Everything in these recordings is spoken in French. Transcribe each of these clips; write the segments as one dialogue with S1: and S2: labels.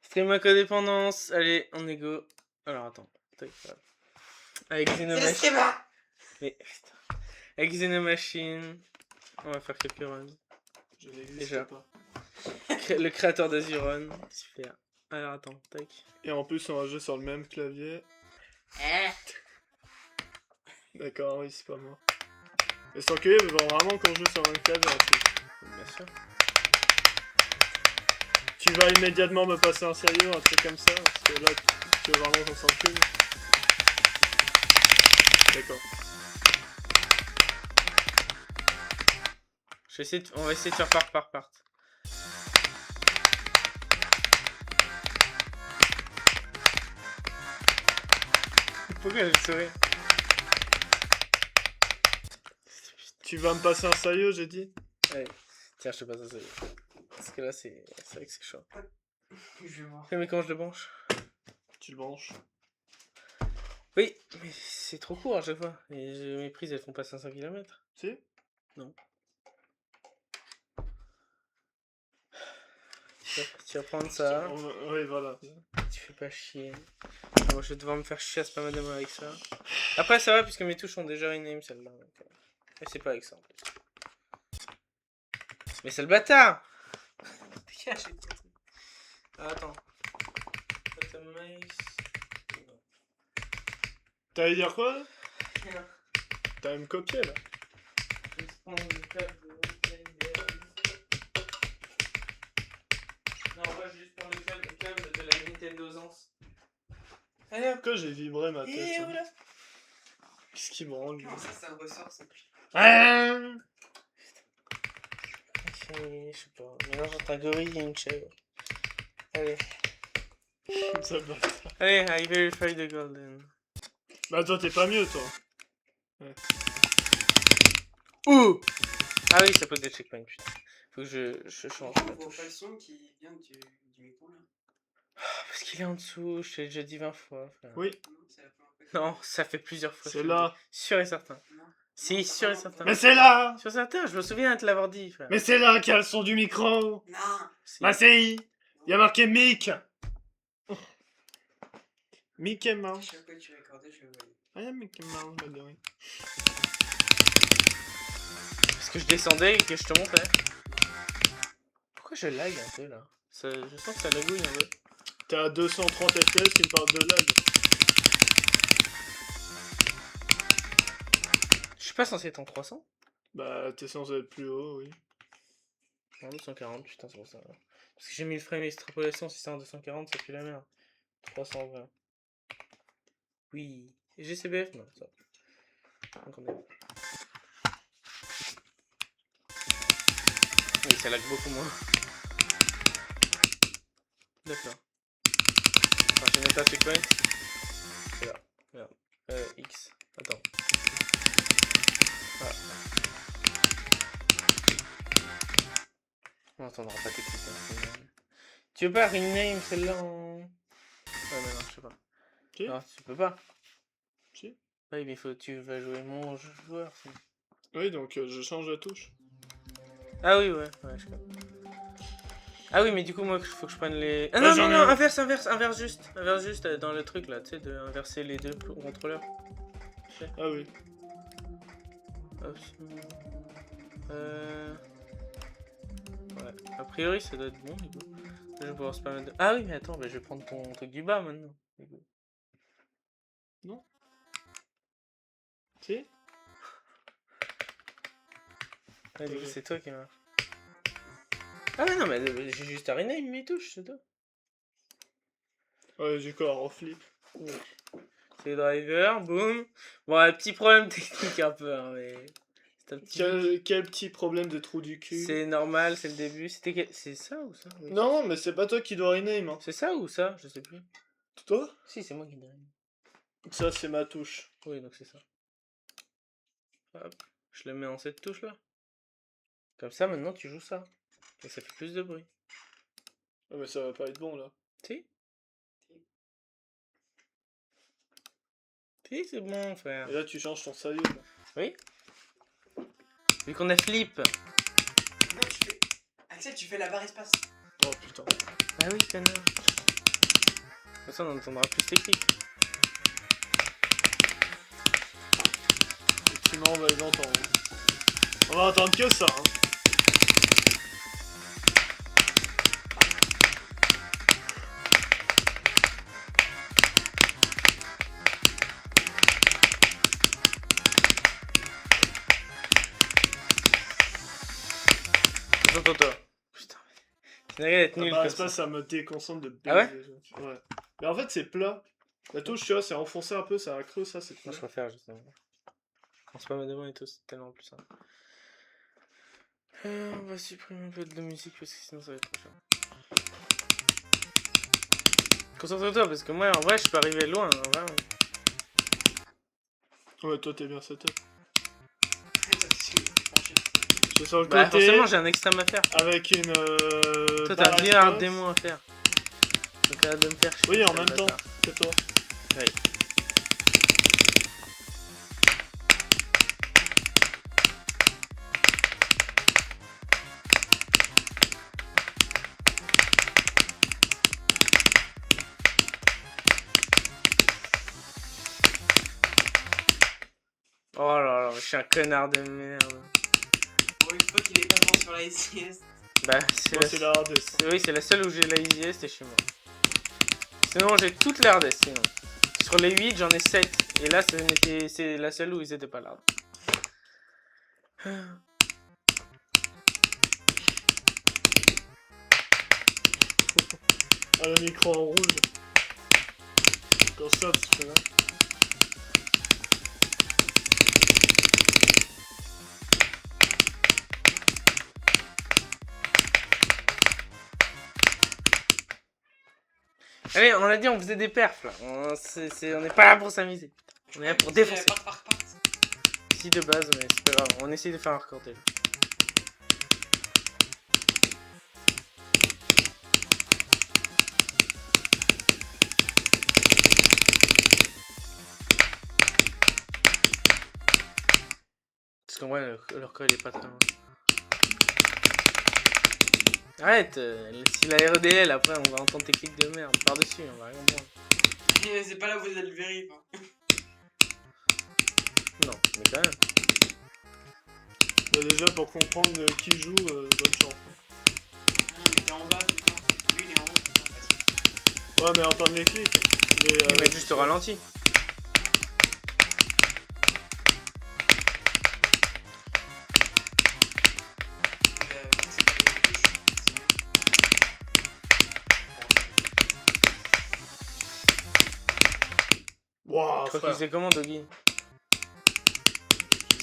S1: Stream codépendance. Allez, on est go. Alors attends. Tac, voilà. Avec Xenomachine. Mais putain. Avec Xenomachine. On va faire quelques runs.
S2: Je n'existe
S1: Déjà.
S2: pas.
S1: Le créateur d'Azuron. Super. Alors attends, tac.
S2: Et en plus, on va jouer sur le même clavier. D'accord, oui, c'est pas moi. Et sans que vraiment qu'on joue sur un clavier en plus.
S1: Bien sûr.
S2: Tu vas immédiatement me passer un sérieux, un truc comme ça, parce que là, tu veux vraiment qu'on s'encule. D'accord.
S1: On va essayer de faire part par part. Pourquoi j'ai souri?
S2: Tu vas me passer un sérieux, j'ai dit?
S1: Allez, tiens, je te passe un sérieux. Parce que là, c'est vrai que c'est chaud.
S3: Je vais voir.
S1: Mais comment je le branche?
S2: Tu le branches.
S1: Oui, mais c'est trop court à chaque fois. Et mes prises, elles font pas 500 km.
S2: Si?
S1: Non. Tu vas prendre ça.
S2: Oui, voilà.
S1: Tu fais pas chier. Moi, je vais devoir me faire chier à spammer de moi avec ça. Après, ça va, puisque mes touches ont déjà rename celle-là. Et c'est pas avec ça en plus. Mais c'est le bâtard! Dégage, j'ai pas truc. Ah, attends. Bottom Mace. Non.
S2: T'allais dire quoi?
S1: Rien.
S2: T'allais me copier là?
S1: Je vais prendre le câble de non, moi, je vais juste prendre le câble de la Nintendo Zance. Allez hop!
S2: Pourquoi j'ai vibré ma tête?
S1: Et
S2: Hein?
S1: voilà!
S2: Qu'est-ce qui branle?
S3: Comment ça ressort ça?
S2: Ah
S1: Je sais pas. Mélange entre un gorille et une chèvre. Allez.
S2: Ça va.
S1: Allez, I verify the golden.
S2: Bah toi t'es pas mieux toi. Ouais.
S1: Ouh! Ah oui, ça pose des checkpoints, putain. Faut que je change.
S3: On voit pas le son qui vient du micro là.
S1: Parce qu'il est en dessous, je t'ai déjà dit 20 fois. Frère.
S2: Oui.
S3: Non, c'est la première fois.
S1: Non, ça fait plusieurs fois.
S2: C'est là.
S1: Sûr et certain.
S3: Non.
S1: Si, sûr et certain.
S2: Mais c'est là!
S1: Sûr et certain, je me souviens de te l'avoir dit, frère.
S2: Mais c'est là qu'il y a le son du micro!
S3: Non.
S1: Si.
S2: Bah c'est il y a marqué Mick! Mickey Mouse.
S3: Chaque fois que tu recordais, je le voyais.
S2: Ah, y'a Mickey Mouse, by the way.
S1: Parce que je descendais et que je te montrais. Pourquoi je lag un peu là? Je sens que ça lagouille un peu.
S2: T'es à 230 FPS, tu me parles de lag.
S1: Je suis pas censé être en 300?
S2: Bah t'es censé être plus haut, oui.
S1: En 240, putain, c'est pour ça. Parce que j'ai mis le frame extrapolation, si c'est en 240, ça pue la merde. 320. Oui. Et GCBF? Non, ça. Donc on est... Oui, ça lag beaucoup moins. D'accord. Enfin, j'ai même pas checkpoint. C'est là. Merde. X. Attends. Ah. On n'entendra pas tes clips. Hein. Tu veux pas rename celle-là en... Ouais, mais non, je sais pas.
S2: Si.
S1: Non, tu peux pas.
S2: Si.
S1: Oui, mais tu vas jouer mon joueur.
S2: Oui, donc je change la touche.
S1: Ah oui, ouais, je crois. Ah oui, mais du coup, moi, il faut que je prenne les... Ah
S2: Ouais,
S1: non,
S2: j'en ai-
S1: inverse juste dans le truc, là, tu sais, de inverser les deux contrôleurs.
S2: Ah oui.
S1: Hop. Ouais, a priori, ça doit être bon, du coup. Je vais pouvoir spammer de... Ah oui, mais attends, bah, je vais prendre ton truc du bas, maintenant. Du coup.
S2: Non. Si.
S1: Ouais, du coup, c'est toi qui marche. Ah mais non, mais j'ai juste à rename mes touches, c'est tout.
S2: Ouais, du coup, alors on flip.
S1: C'est le driver, boum. Bon, un petit problème technique un peu, hein, mais... C'est un petit...
S2: Quel petit problème de trou du cul.
S1: C'est normal, c'est le début. C'est ça ou ça? Oui.
S2: Non, mais c'est pas toi qui dois rename. Hein.
S1: C'est ça ou ça? Je sais plus.
S2: Toi?
S1: Si, c'est moi qui rename.
S2: Ça, c'est ma touche.
S1: Oui, donc c'est ça. Hop, je le mets en cette touche là. Comme ça, maintenant tu joues ça. Et ça fait plus de bruit.
S2: Ah, mais ça va pas être bon là.
S1: Si? Si, c'est bon, frère.
S2: Et là, tu changes ton sérieux. Là.
S1: Oui? Vu qu'on a flip.
S3: Non, tu fais... Axel, tu fais la barre espace.
S2: Oh putain.
S1: Ah oui, connard. Comme ça, on entendra plus tes clics.
S2: Effectivement, on va les entendre. On va entendre que ça. Hein.
S1: Attends. Putain. C'est une d'être nul.
S2: Bah,
S1: comme
S2: c'est pas
S1: ça.
S2: ça me déconcentre de baiser.
S1: Ah ouais
S2: genre. Ouais. Mais en fait, c'est plat. La touche, tu vois, c'est enfoncé un peu, ça a creux, ça, c'est
S1: Moi,
S2: plat.
S1: je préfère justement. On se pas ma demande et tout, c'est tellement plus simple. On va supprimer un peu de la musique parce que sinon ça va être trop chiant. Concentre-toi parce que moi en vrai je peux arriver loin. En vrai.
S2: Ouais, toi, t'es bien setup.
S3: Franchement.
S2: Je suis sur le
S1: Bah
S2: côté,
S1: forcément j'ai un extrême à faire.
S2: avec une...
S1: Toi
S2: barre
S1: t'as
S2: à
S1: bien un
S2: espace.
S1: démon à faire. Donc à de me faire chier.
S2: Oui, en
S1: c'est le
S2: même temps,
S1: bâtard.
S2: c'est toi.
S1: Oui. Oh là là, je suis un connard de merde.
S3: Bon, une fois qu'il est pas bon sur la SIS.
S1: Bah c'est
S2: Moi,
S1: la...
S2: c'est la hardest.
S1: Oui, c'est la seule où j'ai la easiest et je suis mort. Sinon j'ai toutes les hardest sinon. Sur les 8 j'en ai 7. Et là c'est la seule où ils étaient pas là.
S2: Ah, le micro en rouge. Quand ça, tu fais là.
S1: Allez, on l'a dit, on faisait des perfs là. On n'est pas là pour s'amuser. On est là pour défoncer.
S3: Part.
S1: Si de base, mais c'est pas grave. On essaye de faire un record déjà. Parce qu'en vrai, le record il est pas très loin. Arrête, si la REDL après on va entendre tes clics de merde par-dessus, on va rien comprendre.
S3: C'est pas là où vous allez le vérifier. Hein.
S1: Non, mais quand même.
S2: Bah, déjà, pour comprendre qui joue, bonne chance.
S3: Ah, mais t'es en bas, putain. Lui, il est en haut, putain, facile.
S2: Ouais, mais entendre les clics.
S1: Il met juste au ralenti.
S3: C'est pas les touches, c'est mieux.
S2: Wouah,
S1: Je crois qu'il
S2: frère.
S1: faisait comment, Doggy?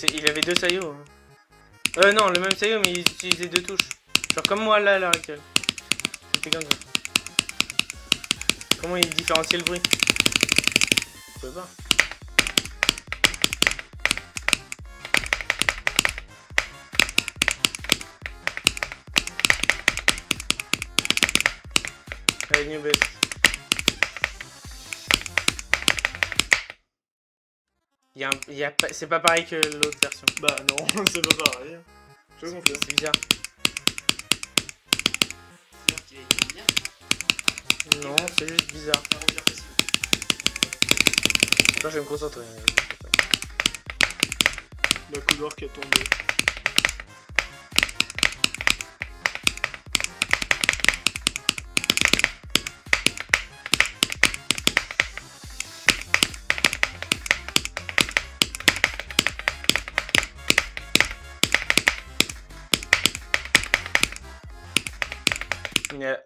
S1: Il avait deux saillots. Hein. Non, le même saillot, mais il utilisait deux touches. Genre comme moi là à l'heure actuelle. C'était comme ça. Comment il différenciait le bruit? Vous pouvez pas. Allez, New Best. C'est pas pareil que l'autre version.
S2: Bah non, c'est pas pareil. Je confirme.
S1: C'est bizarre.
S3: C'est-à-dire qu'il est bien.
S1: Non, c'est juste bizarre.
S3: Ça revient facile.
S1: Attends, je vais me concentrer.
S2: La couleur qui est tombée.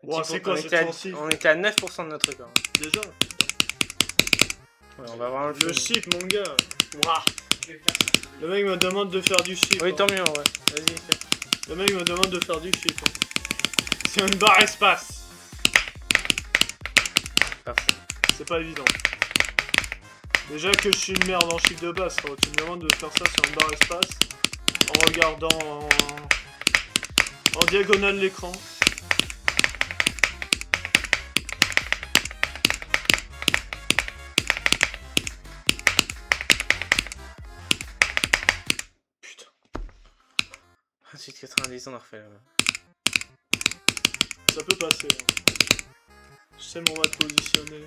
S2: Wow, c'est quoi cette sensible?
S1: On était à 9% de notre record.
S2: Déjà.
S1: Ouais, on va voir
S2: Le chip, mon gars. Wouah.
S3: Je vais faire ça.
S2: Le mec me demande de faire du chip.
S1: Oui,
S2: hein.
S1: tant mieux, ouais. Vas-y, fais.
S2: Le mec me demande de faire du chip. Hein. C'est une barre espace.
S1: Parfait.
S2: C'est pas évident. Déjà que je suis une merde en chiffre de base, frérot. Tu me demandes de faire ça sur une barre espace en regardant en diagonale l'écran.
S1: Putain. Ensuite 90, on en refait là.
S2: Ça peut passer. Hein. sais mon va te positionner.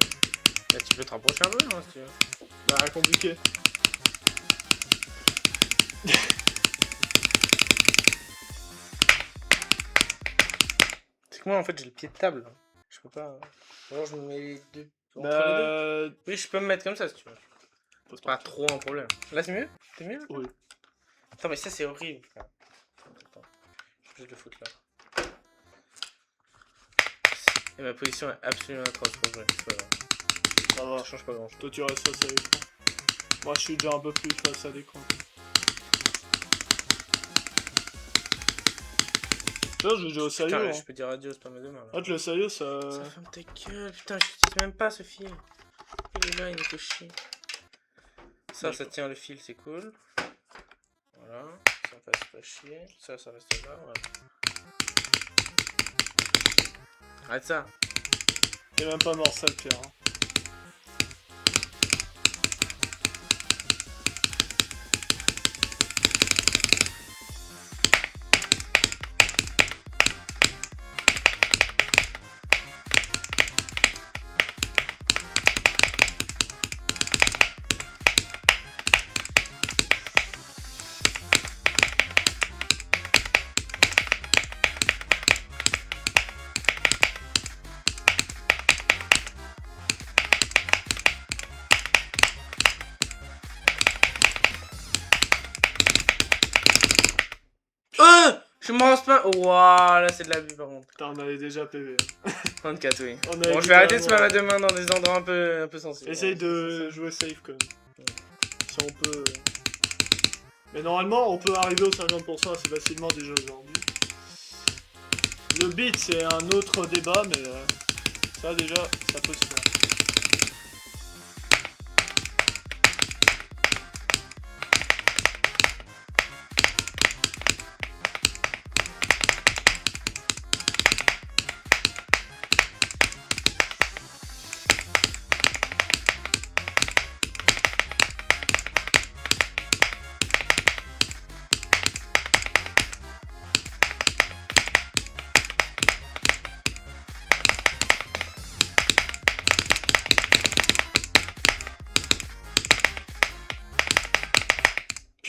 S1: Là, tu peux te rapprocher un peu, hein, si tu veux.
S2: Bah, compliqué.
S1: C'est que moi, en fait, j'ai le pied de table. Je peux pas... Alors, je me mets les deux... entre les deux.
S2: Bah...
S1: Oui, je peux me mettre comme ça, si tu veux.
S2: faut
S1: Pas
S2: tenter.
S1: trop un problème. Là, c'est mieux? C'est mieux? Là
S2: Oui.
S1: Attends, mais ça, c'est horrible, frère. Attends. Je vais le foutre là. Et ma position est absolument atroce pour jouer. C'est pas grave.
S2: Ça va.
S1: Ça change pas grand chose.
S2: Toi, tu restes face à l'écran. Moi, je suis déjà un peu plus face à l'écran. Là, je joue au sérieux.
S1: Putain,
S2: Hein.
S1: je peux dire adieu, c'est pas mes deux mains là.
S2: Ah, le sérieux, ça...
S1: Ça ferme ta gueule, putain, je t'utilise même pas ce fil. Il est là, il nous fait chier. Ça tient le fil, c'est cool. Voilà, ça passe pas chier. Ça reste là, voilà. Arrête ça.
S2: T'es même pas mort, ça, le pire. Hein.
S1: Je me rase pas. Waouh, là c'est de l'abus par contre.
S2: Putain, on avait déjà PV.
S1: 24, oui.
S2: On avait
S1: Bon, je vais arrêter de se
S2: littéralement-
S1: mettre à deux mains dans des endroits un peu sensibles.
S2: Essaye de jouer safe quand même. Si on peut. Mais normalement, on peut arriver au 50% assez facilement déjà aujourd'hui. Le beat, c'est un autre débat, mais ça déjà, ça peut se faire.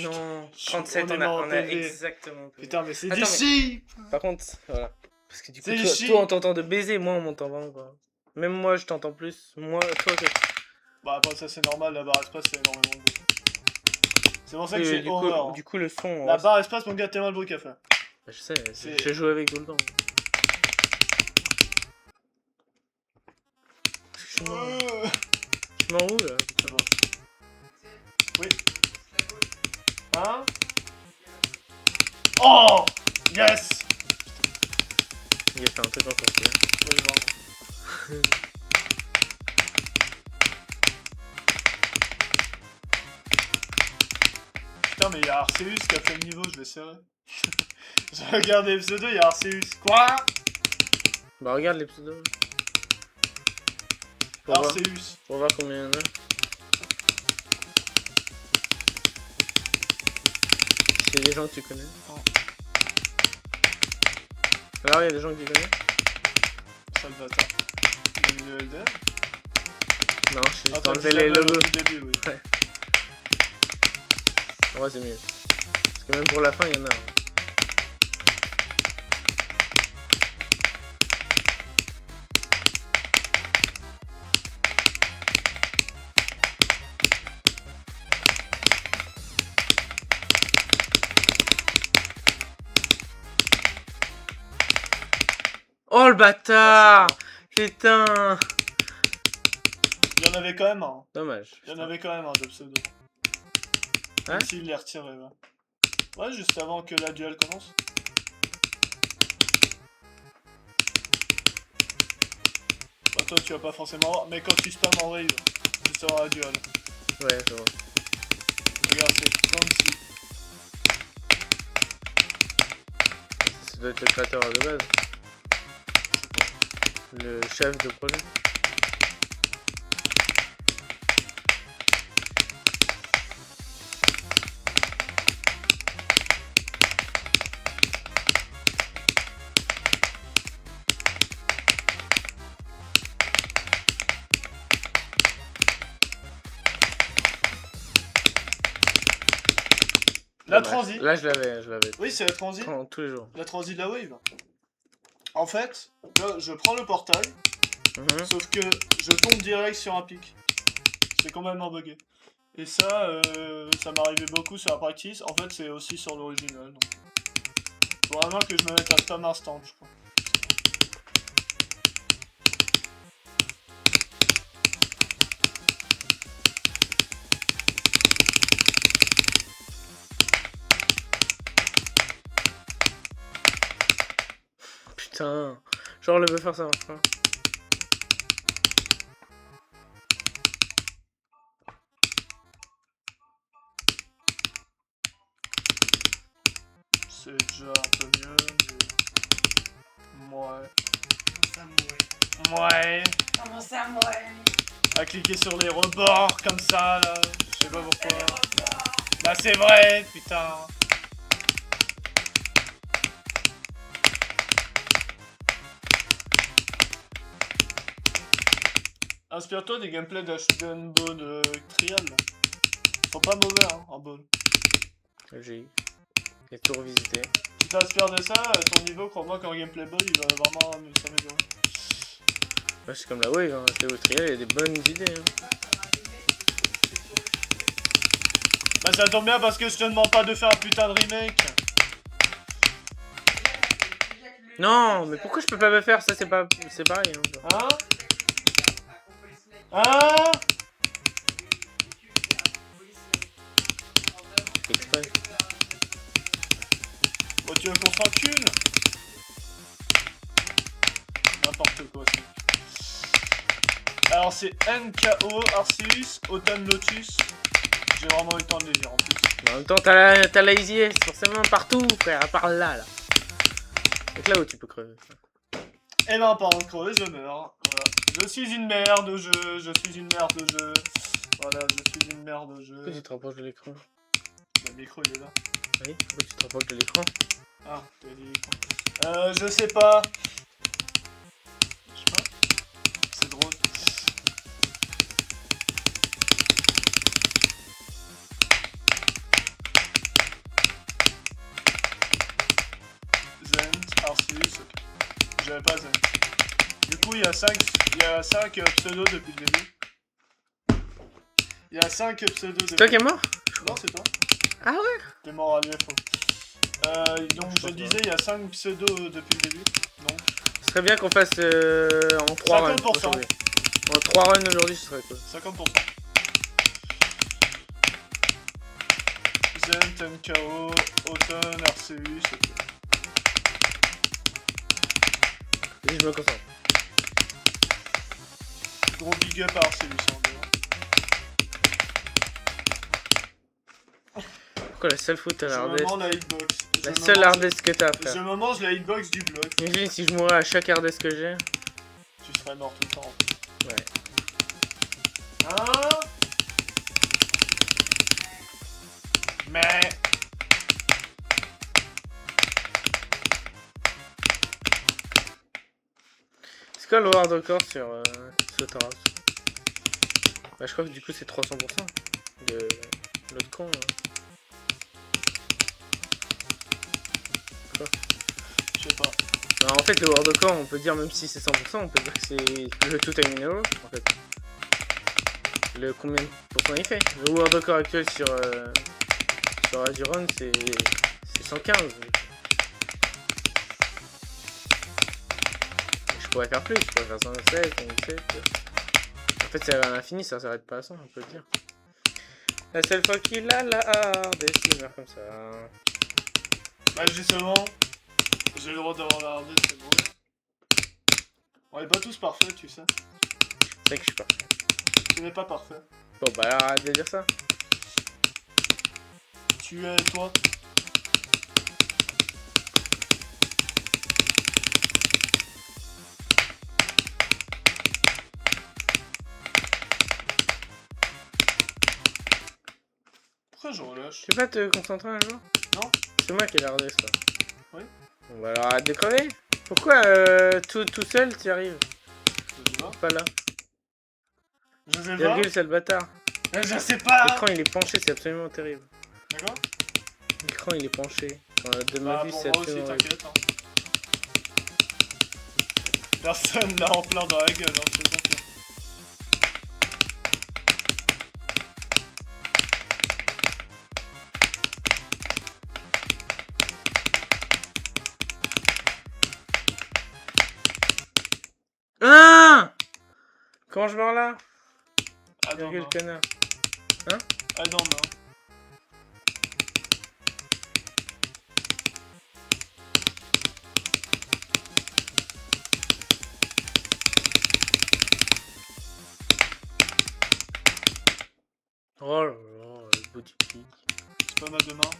S1: Non, 37,
S2: On est mort
S1: on a
S2: PV.
S1: exactement PV.
S2: Putain, mais c'est
S1: Attends,
S2: du chi.
S1: Par contre, voilà. Parce que du coup,
S2: C'est
S1: toi,
S2: chiant.
S1: toi, on t'entend de baiser, moi on m'entend vraiment pas. Même moi je t'entends plus. Moi, toi,
S2: Bah après ça c'est normal, la barre espace c'est énormément de bruit. C'est pour ça que
S1: oui,
S2: j'ai horreur. Hein.
S1: du coup, le son.
S2: La
S1: ouais,
S2: barre espace, mon gars, tellement de bruit qu'à faire.
S1: je sais,
S2: c'est-
S1: j'ai joué avec tout le temps. Je suis mort. Je suis mort où là?
S2: C'est bon. Oui. Hein? Oh! Yes!
S1: Il a fait un truc encore plus.
S2: Oui, vraiment. Putain, mais il y a Arceus qui a fait le niveau, je vais serrer. J'ai regardé l'épisode 2, il y a Arceus. Quoi?
S1: Bah, regarde les pseudos. Pour
S2: Arceus.
S1: voir combien il y en a. C'est des gens que tu connais.
S2: Oh.
S1: Alors, il y a des gens que tu connais?
S2: Salvatore. Il y a eu le LDR.
S1: Non, je suis
S2: Ah,
S1: juste
S2: t'as
S1: enlevé
S2: dit
S1: les
S2: Salvatore
S1: logos.
S2: au début, oui.
S1: Ouais, c'est mieux. Parce que même pour la fin, il y en a. Oh le bâtard! Putain!
S2: Il y en avait quand même un.
S1: Dommage.
S2: Il y en avait quand même un de pseudo.
S1: Hein?
S2: Même s'il les retiré, ouais. Ouais, juste avant que la duel commence. Bah, toi, tu vas pas forcément voir, mais quand tu spams en wave, juste avant la duel.
S1: Ouais, je vois.
S2: Regarde, c'est 36.
S1: Ça doit être le créateur de base. Le chef de projet.
S2: La
S1: Dommage.
S2: transi.
S1: Là, je l'avais.
S2: Oui, c'est la transi.
S1: Pendant tous les jours.
S2: La transi de la wave. En fait, là, je prends le portail,
S1: Mhm.
S2: sauf que je tombe direct sur un pic. C'est complètement bugué. Et ça, ça m'arrivait beaucoup sur la practice. En fait, c'est aussi sur l'original. Donc. Faut vraiment que je me mette à spam instant, je crois.
S1: Putain. Genre, le buffer, ça marche pas.
S2: C'est déjà un peu mieux, mais... Ouais.
S3: Ça mourait.
S2: Ouais.
S3: Comment ça mourait?
S2: À cliquer sur les rebords comme ça, là. Je sais pas pourquoi.
S3: Elle est repart.
S2: Bah c'est vrai, putain. Inspire-toi des gameplays d'Ashton Bone Trial. Ils sont pas mauvais, hein, en ball.
S1: J'ai tout revisité.
S2: Tu t'inspires de ça, ton niveau, crois-moi qu'en gameplay ball, il va vraiment s'améliorer.
S1: Ouais, c'est comme la wave, hein. Théo Trial, il y a des bonnes idées. Hein.
S2: Bah ça tombe bien parce que je te demande pas de faire un putain de remake.
S1: Non, mais pourquoi je peux pas me faire ça? C'est pas... C'est pareil. Hein.
S2: Hein? Hein?
S1: Exprès.
S2: Bon, tu veux qu'on s'encule? N'importe quoi, ça. Alors, c'est NKO, Arceus, Autumn Lotus. J'ai vraiment eu le temps de les lire en plus.
S1: Mais en même temps, t'as la Easy S, forcément partout, frère, à part là, là. C'est là où tu peux crever.
S2: Et ben, pendant de crever, je meurs. Voilà. Je suis une merde au jeu, je suis une merde au jeu. Voilà, je suis une merde au jeu.
S1: Pourquoi tu te rapproches de l'écran?
S2: Le micro, il est là.
S1: Oui, pourquoi tu te rapproches de l'écran?
S2: Ah, t'as dit l'écran. Je sais pas. Je sais pas. C'est drôle. Zent, Arceus, ok. J'avais pas Zent. Du coup, il y a 5 pseudos depuis le début. Il y a 5 pseudos depuis...
S1: C'est toi qui es mort?
S2: Non, c'est toi.
S1: Ah ouais?
S2: T'es mort à l'UFO. Donc, je
S1: pense
S2: disais, il y a 5 pseudos depuis le début. Donc,
S1: Ce serait bien qu'on fasse en 3 runs.
S2: 50%.
S1: aujourd'hui. En 3 runs aujourd'hui, ce serait cool.
S2: 50%. Zent, MKO, Autumn, Arceus, ok.
S1: Vas-y, je me concentre.
S2: Gros big up à Arceus, en dehors.
S1: Pourquoi la seule faute à
S2: Je
S1: la
S2: me
S1: hardest?
S2: mange la hitbox.
S1: La seule hardest que t'as,
S2: Je
S1: frère.
S2: me mange la hitbox du bloc.
S1: Imagine si je mourais à chaque hardest que j'ai.
S2: Tu serais mort tout le temps.
S1: Ouais.
S2: Hein? Mais...
S1: C'est quoi le world record sur Sotoros? Bah, je crois que du coup c'est 300% de l'autre con. Hein. Quoi?
S2: Je sais pas.
S1: Bah, en fait, le world record, on peut dire, même si c'est 100%, on peut dire que c'est le tout time in a row, en fait. Le combien de pourcents il fait? Le world record actuel sur Azuron, c'est 115. Je pourrais faire plus, je pourrais faire 107, 117. En fait, c'est à l'infini, ça s'arrête pas à 100, on peut le dire. La seule fois qu'il a la hardest, il meurt comme ça.
S2: Bah justement, j'ai le droit d'avoir la hardest, c'est bon. On est pas tous parfaits, tu sais.
S1: C'est vrai que je suis parfait.
S2: Tu n'es pas parfait.
S1: Bon, bah alors, arrête de dire ça.
S2: Tu es toi. Pourquoi je relâche?
S1: Tu peux pas te concentrer un jour?
S2: Non.
S1: C'est moi qui ai la hardest, là.
S2: Oui.
S1: Bon, bah alors arrête de crever. Pourquoi tout seul tu y arrives?
S2: Je sais pas.
S1: Pas là.
S2: Je sais pas.
S1: Virgule, c'est le bâtard.
S2: Je sais pas.
S1: L'écran il est penché, c'est absolument terrible.
S2: D'accord.
S1: l'écran il est penché. De ma
S2: Bah
S1: vue,
S2: pour
S1: c'est
S2: moi aussi,
S1: absolument horrible.
S2: t'inquiète. Hein. Personne l'a en plein dans la gueule, hein, je te confirme.
S1: Ah! Comment je meurs là?
S2: Ah non,
S1: Virgule
S2: non.
S1: connard.
S2: Ah non, non.
S1: Oh là là, le bout du pic.
S2: C'est pas ma demain.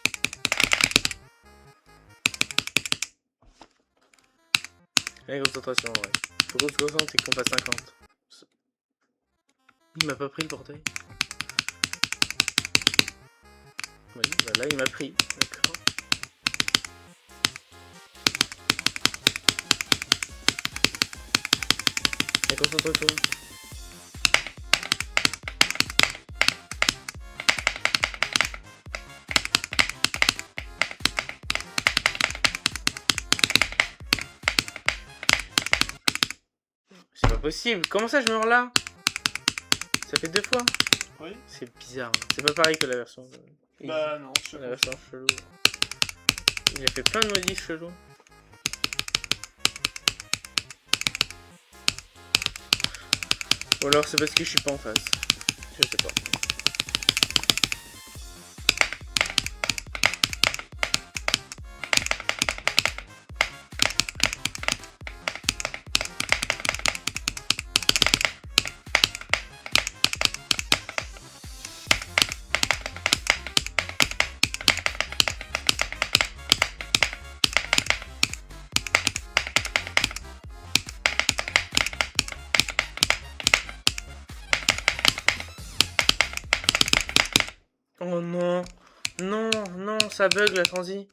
S1: Allez, concentration, ouais. Faut qu'on se concentre et qu'on fasse 50. Il m'a pas pris le portail. Oui, bah là il m'a pris. D'accord. Allez, concentre-toi. C'est pas possible. Comment ça je meurs là? Ça fait 2 fois.
S2: Oui.
S1: C'est bizarre. Hein. C'est pas pareil que la version.
S2: Bah non, je sais
S1: La
S2: pas.
S1: version chelou. Il a fait plein de modifs chelous. Ou alors c'est parce que je suis pas en face. Je sais pas. Oh non, non, non, ça bug la transi.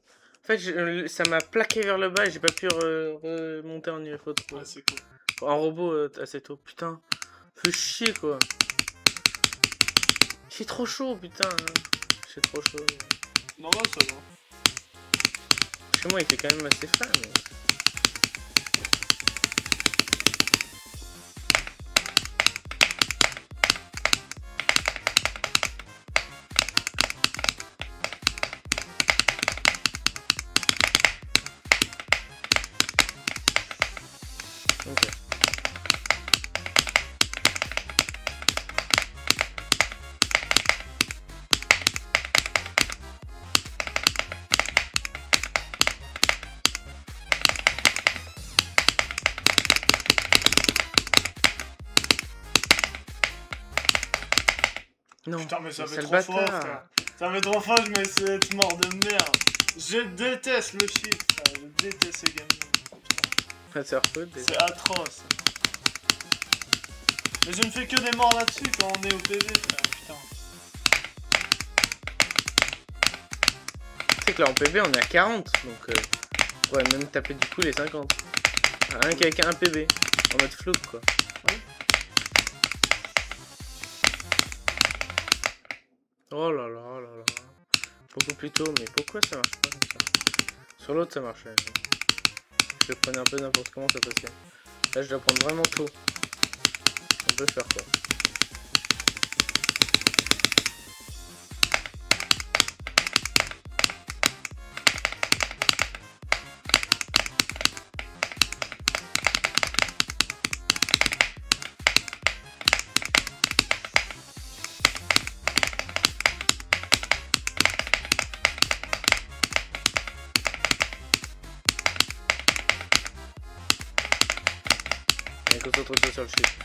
S1: En fait, ça m'a plaqué vers le bas et j'ai pas pu remonter en UFO trop.
S2: Ouais, c'est cool.
S1: En robot assez tôt, putain. Fais chier quoi. C'est trop chaud, putain. C'est trop chaud.
S2: Non, non, ça va.
S1: Chez moi, il fait quand même assez frais, mais... Ok. Non,
S2: Putain, mais ça fait
S1: sale
S2: trop fort,
S1: bâtard.
S2: frère. Ça fait trop fort, je me suis être mort de merde. Je déteste le shift, frère. Je déteste ces games.
S1: Ah, c'est affreux, déjà.
S2: C'est atroce. Mais je ne fais que des morts là-dessus quand on est au PV, frère. Putain.
S1: C'est que là en PB on est à 40, donc on pourrait même taper du coup les 50. Rien qu'avec un PB, en mode flou quoi.
S2: Oui.
S1: Oh là là oh là là. Beaucoup plus tôt, mais pourquoi ça marche pas comme ça? Sur l'autre ça marchait. Je le prenais un peu n'importe comment ça passait. Là je dois prendre vraiment tôt. On peut faire quoi? Allez, concentre-toi sur le chiffre.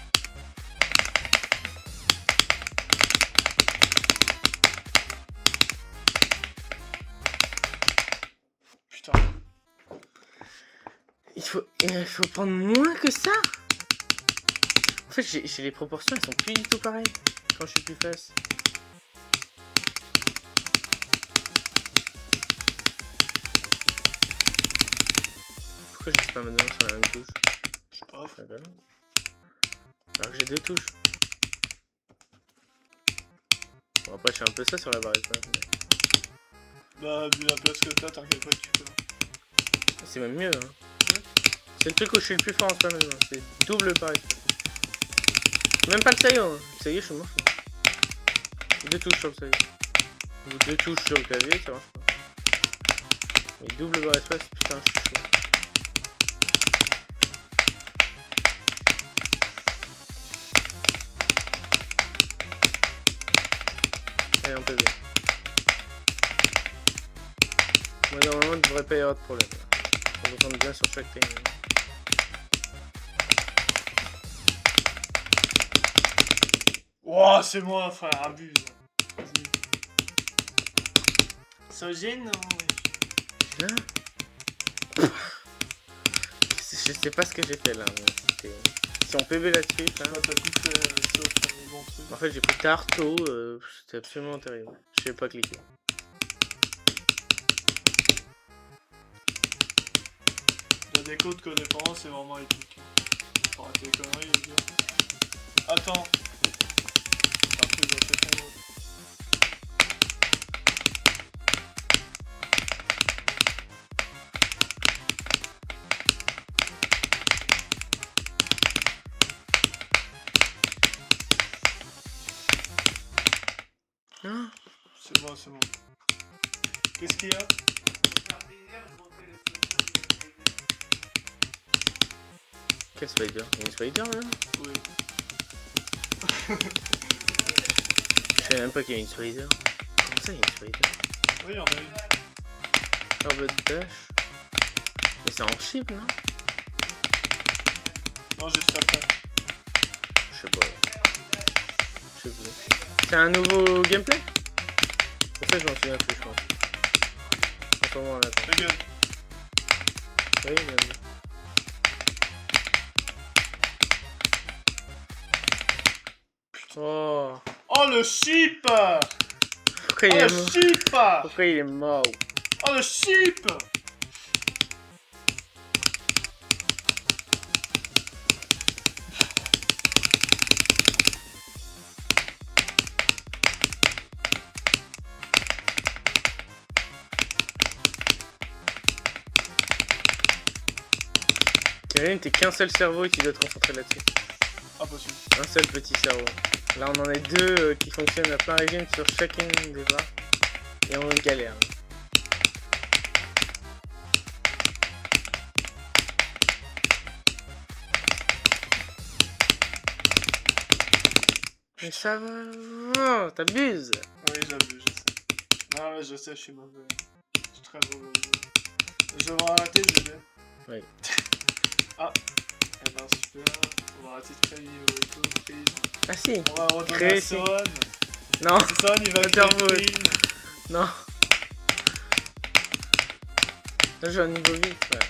S2: Putain.
S1: Il faut prendre moins que ça. En fait, j'ai les proportions, elles sont plus du tout pareilles quand je suis plus face. Pourquoi je pas maintenant sur la même touche?
S2: Je sais pas, frère.
S1: Ah bah non. Alors que j'ai 2 touches. Bon, après, je fais un peu ça sur la barrette. Hein, mais...
S2: Bah, vu la place que t'as, t'inquiète pas que tu peux.
S1: C'est même mieux. Hein. C'est le truc où je suis le plus fort en soi maintenant. C'est double pareil. Même pas le saillot. Hein. Le saillot, je suis mort. 2 touches sur le saillot. Ou 2 touches sur le clavier, ça marche pas. Mais double barre espace, putain, je suis chaud. Allez, on peut bien. Moi, normalement, il devrait pas y avoir de problème. On va prendre bien sur chaque timing.
S2: Ouah, c'est moi, frère, abuse. Vas-y. Ça gêne, non?
S1: Hein? Je sais pas ce que j'ai fait là, mais c'était... Si on PB là-dessus,
S2: T'as tout fait, sauf un bon truc.
S1: en fait j'ai pris Tarto, c'était absolument terrible. Je sais pas cliquer.
S2: La déco de codépendance, c'est vraiment épique. Faut arrêter les conneries, les gars. Attends. Après, je vais te répondre.
S1: Ah,
S2: C'est bon, c'est bon. Qu'est-ce qu'il y a?
S1: quel spider? Il y a une spider là?
S2: Oui.
S1: Je savais même pas qu'il y a une spider. Comment ça il y a une spider?
S2: Oui, il y en a une.
S1: Robot dash. Mais c'est en chip non?
S2: Non, juste après.
S1: Je sais pas. Je sais plus. C'est un nouveau gameplay? En fait je m'en souviens plus je pense. Attends, on attend.
S2: Ta gueule.
S1: Oui, bien vu. Oh,
S2: Oh, le chip!
S1: pourquoi
S2: Oh,
S1: il est
S2: le
S1: mort?
S2: chip!
S1: Pourquoi il est mort?
S2: Oh, le chip!
S1: T'imagines, t'es qu'un seul cerveau et tu dois te concentrer là-dessus.
S2: Impossible.
S1: Un seul petit cerveau. Là, on en a deux qui fonctionnent à plein régime sur chacune des barres. Et on galère. Mais ça va, t'abuses.
S2: Oui, j'abuse, je sais. Non, mais je sais, je suis mauvais. Je suis très mauvais. Je vais arrêter, je vais.
S1: Oui.
S2: Ah. Eh ben, super. On va arrêter de créer au tout, prise.
S1: Ah si.
S2: On va redonner
S1: Créer,
S2: à
S1: si.
S2: Son.
S1: Non,
S2: Son, il va créer
S1: Waterboard.
S2: Prime.
S1: non. Là, j'ai un niveau vite, frère.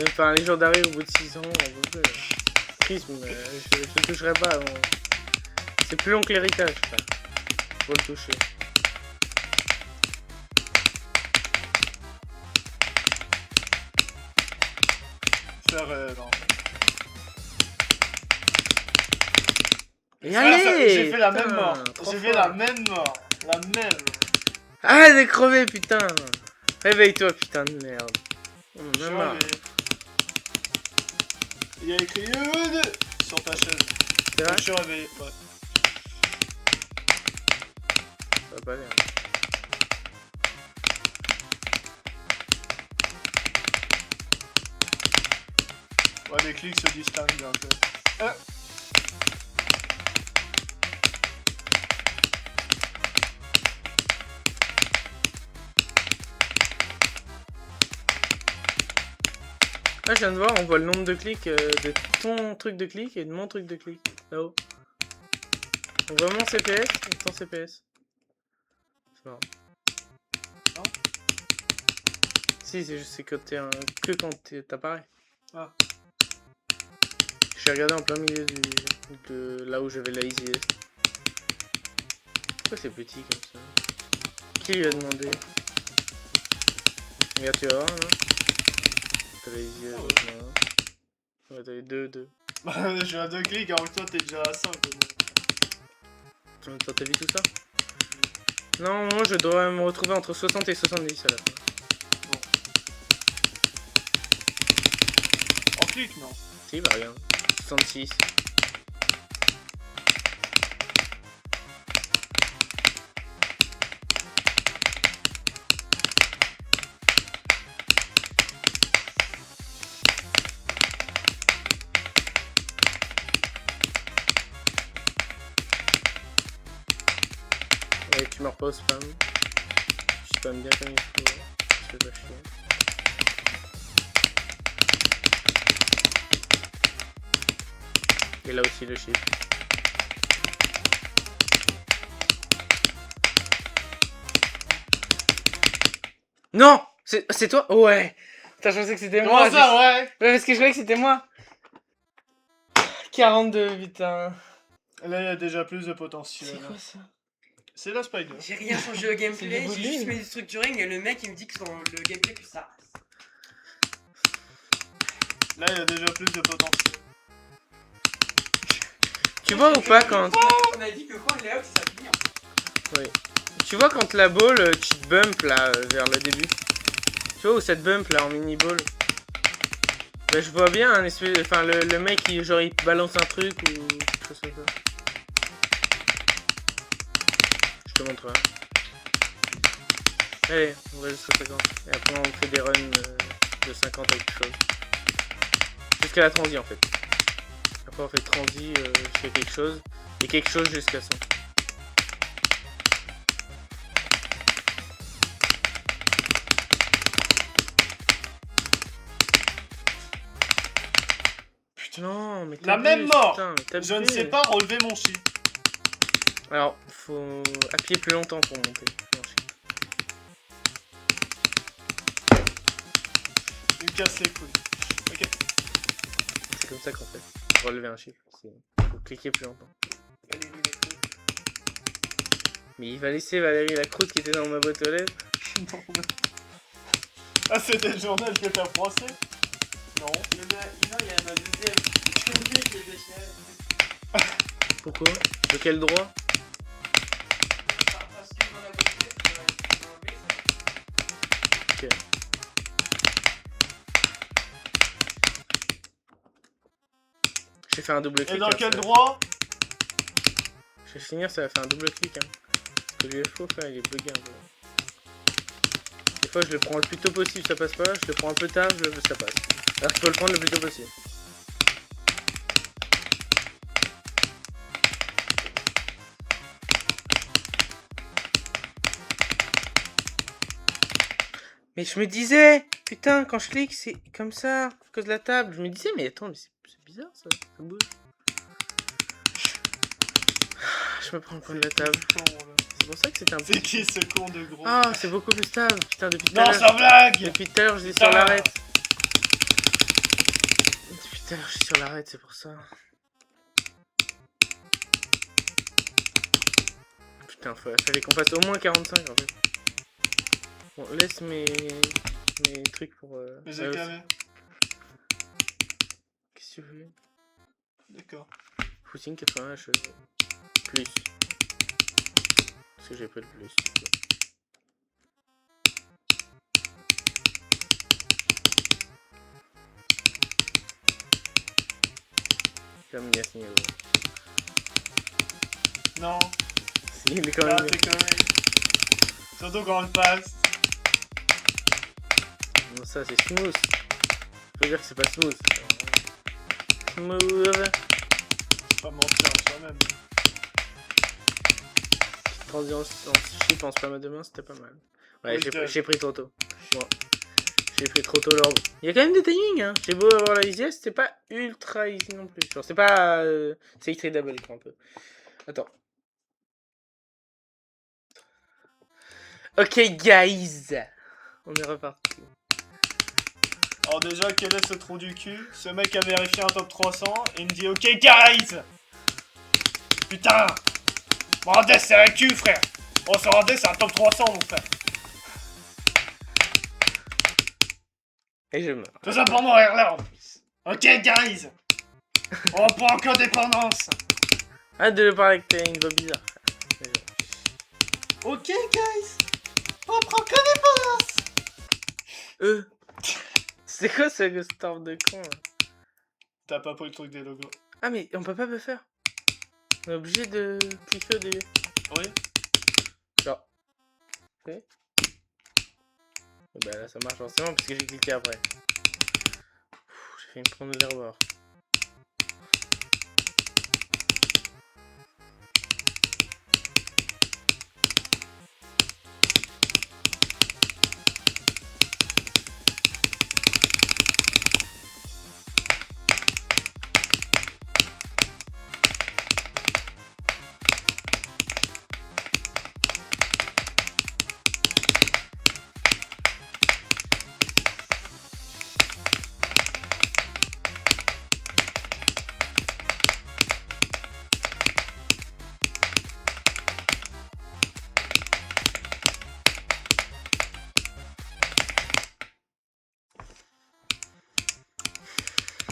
S1: Enfin, les jours d'arrêt au bout de 6 ans, on peut plus. Là. Prisme, je le toucherai pas. Bon. C'est plus long que l'héritage, frère. Faut le toucher.
S2: C'est réel, en fait.
S1: Et
S2: Frère,
S1: allez!
S2: j'ai fait la
S1: putain,
S2: même mort.
S1: trop
S2: J'ai fait
S1: fort.
S2: la même mort. La même.
S1: Arrête de crever, putain! Réveille-toi, putain de merde. Oh,
S2: Je suis
S1: même marre.
S2: réveillé. Il y a écrit ED sur ta chaise.
S1: C'est vrai?
S2: Je suis réveillé, ouais.
S1: Ça va pas aller. Hein.
S2: Ouais, les clics se distinguent un peu.
S1: Là, je viens de voir, on voit le nombre de clics de ton truc de clic et de mon truc de clic. Là-haut. On voit mon CPS et ton CPS. C'est marrant.
S2: Non.
S1: Si, c'est juste c'est que t'es que quand t'apparais.
S2: Ah.
S1: J'ai regardé en plein milieu de là où j'avais la easy. Pourquoi c'est petit comme ça? Qui lui a demandé? Regarde, tu vas voir, non? T'as la easy, non? Ouais, t'as eu 2.
S2: J'ai un 2 clics alors que toi t'es déjà à 5.
S1: T'as vu tout ça? Non, moi je dois me retrouver entre 60 et 70 à la fin.
S2: En clic, non.
S1: Si, bah regarde. 66. Ouais, tu meurs pas au spam. Je spam bien comme il faut. Je fais pas chier. Et là aussi le chiffre. Non! C'est toi? Ouais! Putain, je pensais que c'était moi.
S2: Comment ça, ouais?
S1: Ouais, parce que je croyais que c'était moi. 42, putain.
S2: Là, il y a déjà plus de potentiel.
S1: C'est quoi ça?
S2: C'est la Spider.
S3: J'ai rien changé au gameplay,
S1: C'est
S3: j'ai juste mis du structuring et le mec il me dit que le gameplay plus ça.
S2: Là, il y a déjà plus de potentiel.
S1: Tu vois ou pas quand...
S3: On a dit que quand il est out, ça finit.
S1: Oui. Tu vois quand la ball, tu te bump là, vers le début. Tu vois où ça te bump là en mini ball. Bah, je vois bien un espèce... Enfin, le mec, genre il balance un truc ou quelque chose comme ça. Je te montrerai. Allez, on va jusqu'à 50. Et après on fait des runs de 50 avec quelque chose. Jusqu'à la transi en fait. Après on fait transi jusqu'à quelque chose. Et quelque chose jusqu'à 100. Putain non, mais
S2: La même mort.
S1: Putain, mais
S2: Je ne sais pas relever mon chi.
S1: Alors, faut appuyer plus longtemps pour monter.
S2: Il me casse les couilles. Ok.
S1: C'est comme ça qu'en fait, pour relever un chiffre, faut cliquer plus longtemps. Mais il va laisser Valérie Lacroute qui était dans ma boîte aux lettres.
S2: Non. Ah, c'était le journal que t'as froissé? Non.
S3: Il y a ma deuxième. Qui est déchiré.
S1: Pourquoi? De quel droit?
S3: Parce que dans la boîte
S1: Ok. J'ai fait un double clic.
S2: Et dans
S1: hein,
S2: quel
S1: ça-
S2: droit?
S1: Je vais finir, ça va faire un double clic. Hein. Parce que l'UFO, il est bugué un peu. Des fois, je le prends le plus tôt possible, ça passe pas. Je le prends un peu tard, ça passe. Alors qu'il faut le prendre le plus tôt possible. Mais je me disais, putain, quand je clique, c'est comme ça, à cause de la table. Je me disais, mais attends, mais c'est bizarre ça bouge. Je me prends le coin de la table. C'est pour ça que c'était un peu...
S2: C'est qui ce con de gros?
S1: Ah, c'est beaucoup plus stable. Putain, depuis tout à
S2: Non,
S1: l'heure.
S2: ça blague!
S1: Depuis tout à l'heure, je dis
S2: Putain.
S1: sur l'arrêt. Depuis tout à l'heure, je suis sur l'arrêt, c'est pour ça. Putain, fallait qu'on fasse au moins 45 en fait. Bon, laisse mes trucs pour...
S2: Mais
S1: ouais,
S2: j'ai calé.
S1: qu'est-ce que tu veux?
S2: D'accord.
S1: Footing 80 HE. Plus. Parce que j'ai pas le plus. Du coup. Comme il y a ce niveau.
S2: Non.
S1: Si, il est quand
S2: Là,
S1: même...
S2: t'es connerie. Surtout quand on le passe.
S1: Non, ça c'est smooth. Je veux dire que c'est pas smooth. Smooth.
S2: Pas mentir à soi-même.
S1: Transition en chip en spam à deux mains, c'était pas mal. Ouais,
S2: Oui,
S1: j'ai pris trop tôt. Bon. J'ai pris trop tôt l'ordre. Il y a quand même des timings, hein. J'ai beau avoir la easy, c'était pas ultra easy non plus. Genre, c'est pas. C'est très double un peu. Attends. Ok, guys. On est reparti.
S2: Alors déjà, quel est ce trou du cul? Ce mec a vérifié un top 300 et il me dit ok guys. Putain. Morandais c'est un cul frère. On se rendait c'est un top 300 mon frère.
S1: Et je meurs.
S2: Tout ça pour mourir là en plus. Ok guys. On prend qu'indépendance.
S1: Arrête de le parler avec une voix bizarre.
S2: Ok, guys. On prend que des bonus.
S1: C'est quoi ce storm de con là?
S2: T'as pas pris le truc des logos.
S1: Ah mais on peut pas le faire. On est obligé de cliquer au début.
S2: Oui.
S1: Genre. Ok. Bah là ça marche forcément parce que j'ai cliqué après. J'ai fait une prendre l'erreur.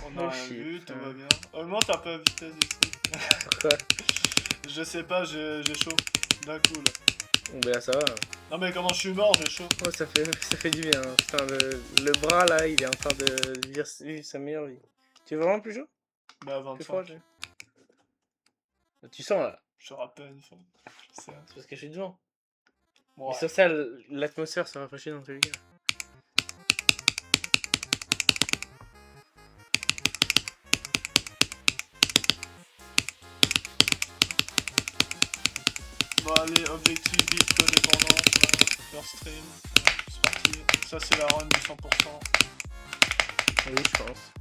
S2: On a
S1: Oh,
S2: rien
S1: shit,
S2: vu, tout
S1: hein.
S2: va bien. Augmente un peu la vitesse du truc.
S1: Pourquoi?
S2: Je sais pas, j'ai chaud. D'un coup là.
S1: Bah là ça va.
S2: Non mais comment je suis mort, j'ai chaud.
S1: Oh ça fait du bien. Hein. Putain le bras là il est en train de vivre sa meilleure vie. Tu veux vraiment plus chaud?
S2: Bah
S1: Plus froid
S2: 25.
S1: tu sens là.
S2: Je rappelle, je sais.
S1: C'est parce que je suis devant.
S2: Bon,
S1: Mais
S2: ouais.
S1: sur ça l'atmosphère se rafraîchit dans tous les cas.
S2: Bon allez, objectif vite, codépendance, first stream. C'est parti. Ça c'est la run du 100%.
S1: Oui je pense.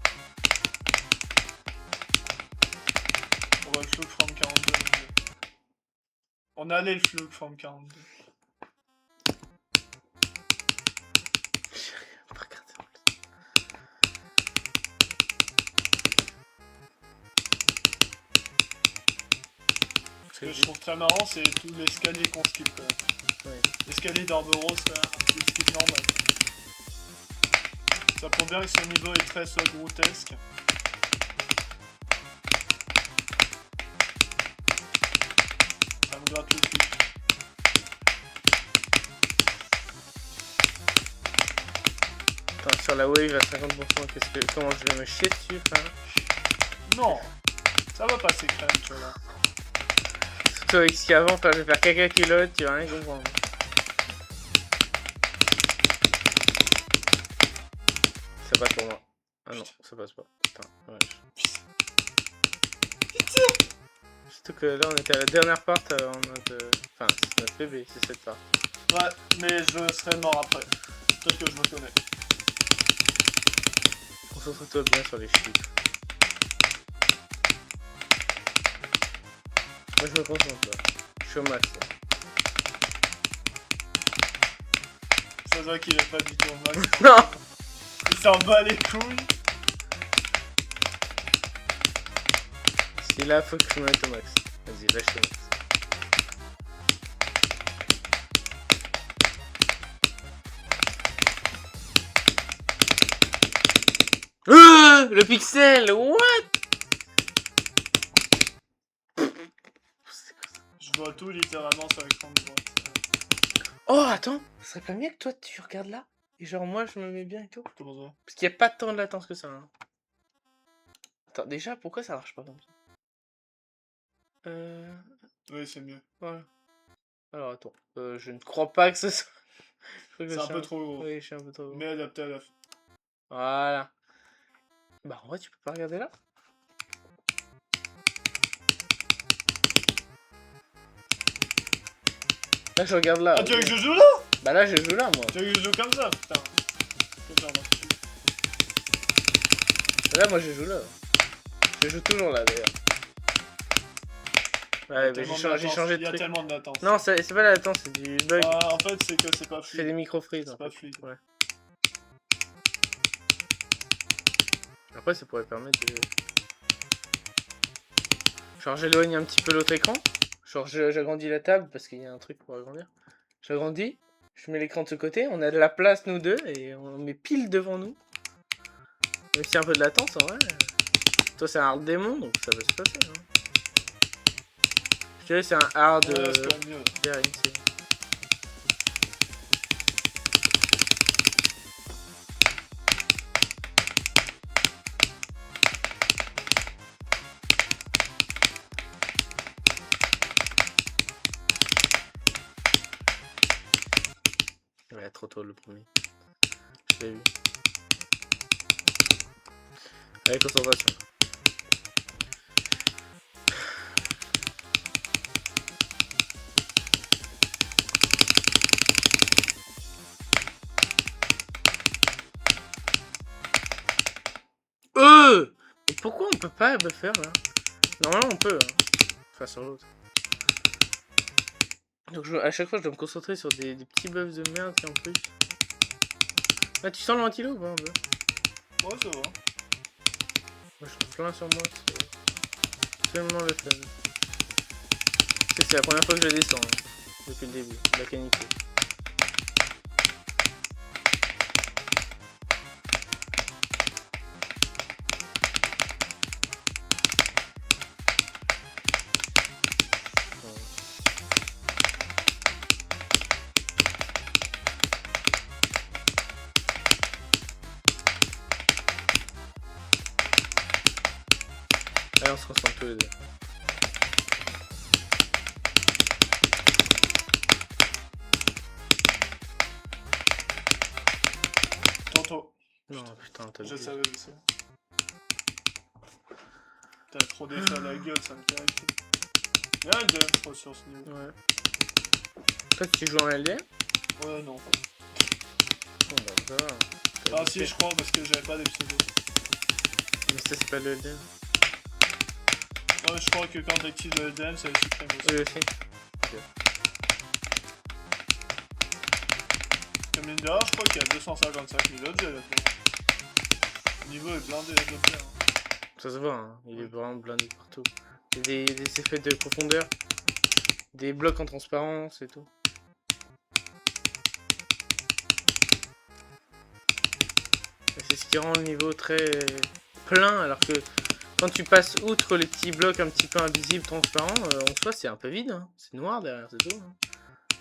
S2: On va le flug from 42. On allait le flug from 42.
S1: Pas regardé en plus.
S2: Ce que je trouve très marrant, c'est tout l'escalier qu'on skip quand même.
S1: Ouais.
S2: L'escalier d'Orberos, là, il skip normal. Ça prouve bien que ce niveau est très grotesque. Ça me gratte le cul.
S1: Attends, sur la wave à 50%, comment je vais me chier dessus, frère?
S2: Non, ça va passer crème, tu vois.
S1: Surtout avec ce qu'il y a avant, frère, je vais faire caca culotte, tu vas rien comprendre. Ça passe pour moi. Ah non, ça passe pas. Putain, ouais. Surtout que là, on était à la dernière part en mode. Enfin, c'est notre bébé, c'est cette part.
S2: Ouais, mais je serai mort après. Peut-être que je me connais.
S1: Concentre-toi bien sur les chiffres. Moi, je me concentre là. Je suis au max là.
S2: Ça se voit qu'il est pas du tout au max.
S1: Non!
S2: Il s'en bat les couilles.
S1: Si là, faut que je me mette au max. Vas-y, lâche le max. Le pixel! What?
S2: Je vois tout littéralement sur l'écran de droite.
S1: Oh, attends! Ce serait pas mieux que toi, tu regardes là? Et genre, moi, je me mets bien et tout?
S2: Comment ça?
S1: Parce qu'il n'y a pas tant de latence que ça. Hein. Attends, déjà, pourquoi ça marche pas comme ça?
S2: Oui, c'est mieux.
S1: Voilà. Alors, attends. Je ne crois pas que ce soit...
S2: C'est un peu trop gros.
S1: Oui, je suis un peu trop gros.
S2: Mais adapté à la fin.
S1: Voilà. Bah, en vrai, tu peux pas regarder là? Là, je regarde là.
S2: Ah, tu veux que je joue là?
S1: Bah là, je joue là, moi.
S2: Tu veux que je joue comme ça? Putain.
S1: Là, moi, je joue là. Je joue toujours là, d'ailleurs. Ouais, mais j'ai changé de
S2: Il y a
S1: truc.
S2: tellement de latence.
S1: Non, c'est pas la latence, c'est du bug.
S2: En fait, c'est que c'est pas
S1: Je fais
S2: fluide.
S1: des micro-freeze.
S2: C'est
S1: en
S2: pas
S1: fait.
S2: fluide.
S1: Ouais. Après, ça pourrait permettre de... Genre, j'éloigne un petit peu l'autre écran. Genre, j'agrandis la table parce qu'il y a un truc pour agrandir. J'agrandis, je mets l'écran de ce côté, on a de la place nous deux et on met pile devant nous. Même s'il y a un peu de latence en vrai. Toi, c'est un hard démon donc ça va se passer. Hein. Je dirais c'est un hard.
S2: Ouais, c'est quand même mieux.
S1: derrière une série. toi le premier. Je l'ai vu. Allez, concentration. Mais pourquoi on peut pas le faire là? Normalement on peut, hein. Enfin sur l'autre. Donc à chaque fois je dois me concentrer sur des petits buffs de merde qui en plus. Ah tu sens le ventilo ou pas un peu?
S2: Ouais, ça va.
S1: Moi je trouve plein sur moi, c'est absolument le fun. C'est la première fois que je descends, hein, depuis le début, la canicule. Allez, on se concentre tous les deux.
S2: Tantôt.
S1: Non, putain, t'as
S2: Je
S1: vu.
S2: savais aussi. T'as trop d'effets à la gueule, ça me terrifie. Il y a un DM, je crois, sur ce niveau.
S1: Ouais. Toi, tu joues en LD?
S2: Ouais, non.
S1: Bon, bah, ça va.
S2: Ah, si, je crois, parce que j'avais pas des pseudos.
S1: Mais ça, c'est pas le LD.
S2: Non, mais je crois que quand t'actives le DM, ça le supprime aussi.
S1: Oui, aussi.
S2: Comme mine de rien, je crois qu'il y a 255 000 objets là-dedans. Le niveau est blindé d'objets. Hein.
S1: Ça se voit, hein. Il est vraiment blindé partout. Il y a des effets de profondeur, des blocs en transparence et tout. Et c'est ce qui rend le niveau très plein, alors que quand tu passes outre les petits blocs un petit peu invisibles, transparents, en soi c'est un peu vide, hein. C'est noir derrière, c'est tout. Hein.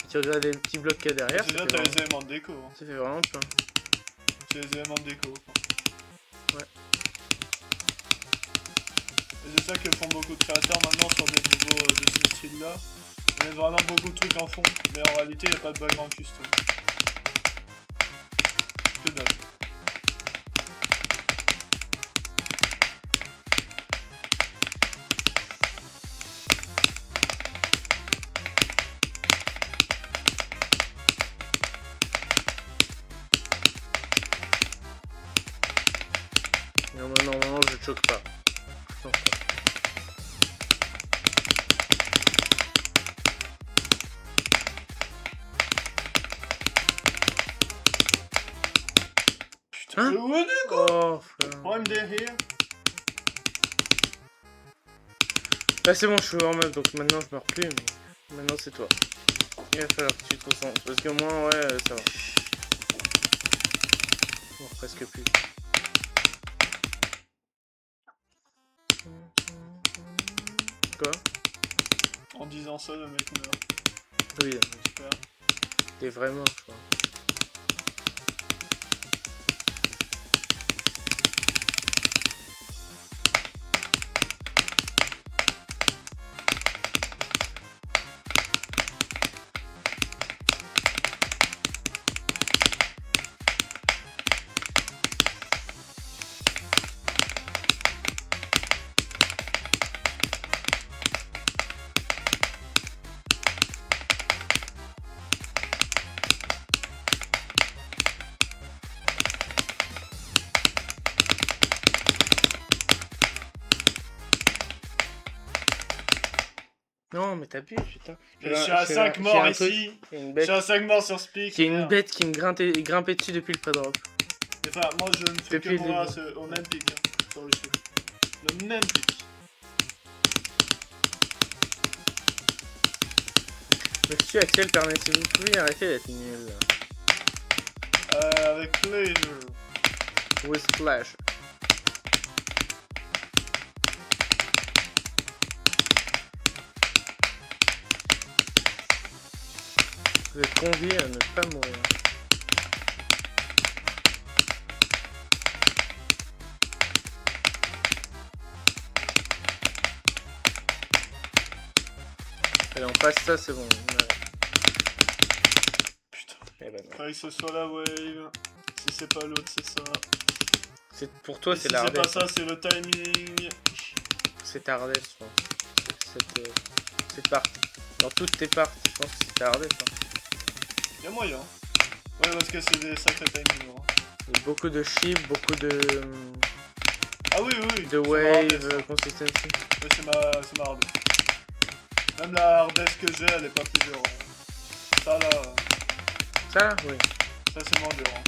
S1: Si tu regardes les petits blocs qu'il y a derrière,
S2: Déjà, t'as les éléments de déco. Hein.
S1: Ça fait vraiment plein.
S2: C'est les éléments de déco.
S1: Ouais.
S2: Et c'est ça que font beaucoup de créateurs maintenant sur des niveaux de ce style-là. Ils mettent vraiment beaucoup de trucs en fond, mais en réalité, il n'y a pas de background custom. Que dalle.
S1: Non, mais normalement je choque pas. Non, pas.
S2: Putain,
S1: Hein?
S2: mais où est-ce quoi?
S1: Oh, frère.
S2: I'm there here.
S1: Là c'est bon, je suis en mode, donc maintenant je meurs plus, mais maintenant c'est toi. Il va falloir que tu te concentres, parce que moi, ouais, ça va. Bon, presque plus. Quoi?
S2: En disant ça, le mec meurt.
S1: Oui,
S2: Super.
S1: t'es vraiment, je crois. Non, mais t'abuses, putain.
S2: Je suis à 5 morts ici.
S1: Il y a une
S2: Je suis
S1: bête,
S2: à 5 morts sur Speak.
S1: qui est une
S2: merde.
S1: bête qui me grimpait dessus depuis le pré-drop.
S2: Enfin, moi je ne fais
S1: Depuis
S2: que
S1: le
S2: moi
S1: début.
S2: au même pic. Hein, sur le chiffre. Le même pic.
S1: Monsieur Axel, permettez-vous, vous pouvez arrêter d'être nul.
S2: Avec pleasure.
S1: With pleasure. Vous êtes conviés à ne pas mourir. Allez, on passe ça, c'est bon. Ouais.
S2: Putain.
S1: Et Eh ben non.
S2: Faudrait que ce soit la wave. Si c'est pas l'autre, c'est ça.
S1: Pour toi,
S2: Et
S1: c'est
S2: si
S1: la
S2: c'est pas
S1: hardesse.
S2: ça, c'est le timing.
S1: C'est ta hardesse, je pense. Cette partie. Dans toutes tes parties, je pense que c'est ta hardesse. Hein.
S2: Y'a moyen. Ouais, parce que c'est des sacrés timings. Hein.
S1: Il y a beaucoup de chiffres, beaucoup de
S2: Ah oui, oui.
S1: de
S2: c'est ma
S1: wave,
S2: hardesse, hein.
S1: consistency.
S2: Ouais, c'est ma hardesse. Même la hardesse que j'ai, elle est pas plus dure. Hein. Ça là,
S1: Ça là, oui.
S2: ça c'est moins dur. Hein.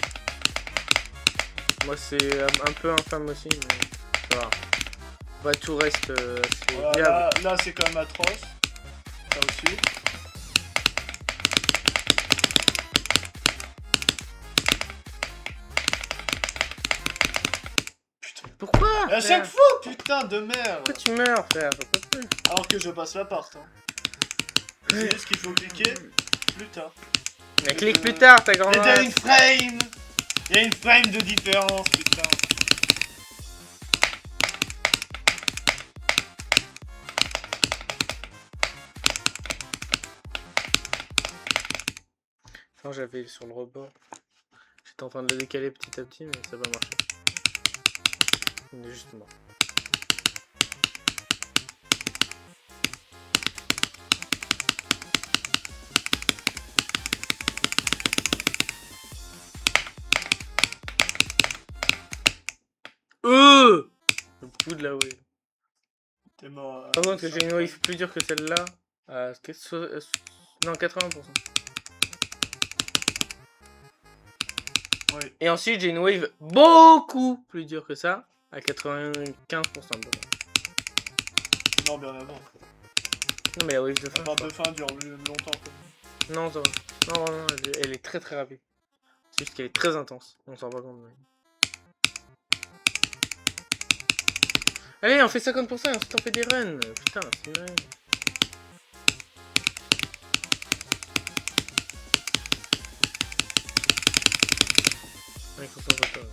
S1: Moi, c'est un peu infâme aussi, mais ça va. Bah, tout reste assez
S2: Voilà,
S1: viable.
S2: là c'est quand même atroce. Ça aussi.
S1: Pourquoi
S2: Et à
S1: frère
S2: chaque fois, putain de merde.
S1: Pourquoi tu meurs, frère? J'en peux plus.
S2: Alors que je passe la part. Hein. C'est juste qu'il faut cliquer plus tard.
S1: Mais clique plus tard, ta grande
S2: Mais t'as
S1: race.
S2: une frame. Il y a une frame de différence, putain.
S1: Non, j'avais sur le rebord. J'étais en train de le décaler petit à petit, mais ça va marcher. Il est juste mort. Le coup de la wave.
S2: T'es mort.
S1: Par contre, que j'ai une wave plus dure que celle-là. Non, 80%.
S2: Oui.
S1: Et ensuite, j'ai une wave beaucoup plus dure que ça. À 95% de temps.
S2: Non, bien avant.
S1: Non, mais la wave de fin.
S2: La part de fin dure longtemps. Quoi.
S1: Non, ça va. Non, vraiment, elle est très très rapide. C'est juste qu'elle est très intense. On s'en rend pas compte. Mais... Allez, on fait 50% et ensuite on fait des runs. Putain, c'est une run. Ouais, concentre-toi.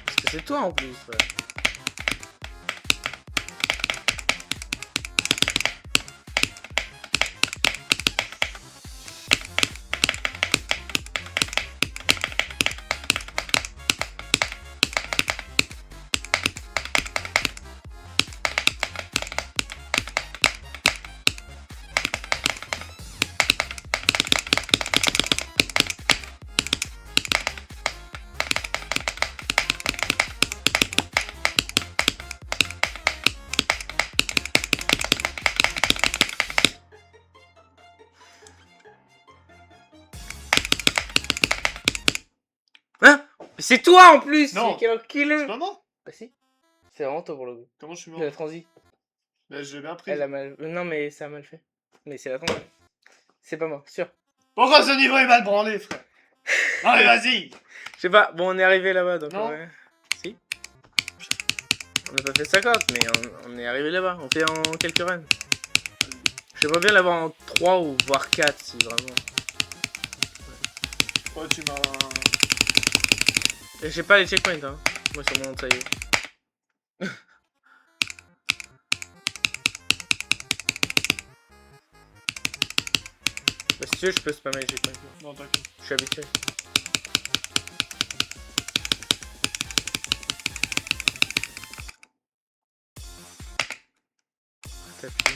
S1: Parce que c'est toi en plus. Ouais. Hein? Mais c'est toi en plus!
S2: Non.
S1: Quel enculé!
S2: C'est pas moi.
S1: Bah si. C'est vraiment toi pour le coup.
S2: Comment je suis
S1: Il
S2: mort
S1: a transi.
S2: Bah, j'ai bien pris.
S1: Elle a mal... Non mais ça a mal fait. Mais c'est la transi. C'est pas moi, sûr.
S2: Pourquoi ce niveau est mal branlé, frère? Allez, vas-y.
S1: Je sais pas, bon on est arrivé là-bas donc
S2: Non.
S1: ouais. Si. On a pas fait 50 mais on est arrivé là-bas. On fait en quelques runs. J'aimerais bien l'avoir en 3 ou voire 4 si vraiment.
S2: Ouais, tu m'as...
S1: Et j'ai pas les checkpoints hein. Moi sur mon ça y est. Bah, si tu veux je peux spammer les checkpoints.
S2: Non, t'inquiète.
S1: Je suis habitué. Tapis.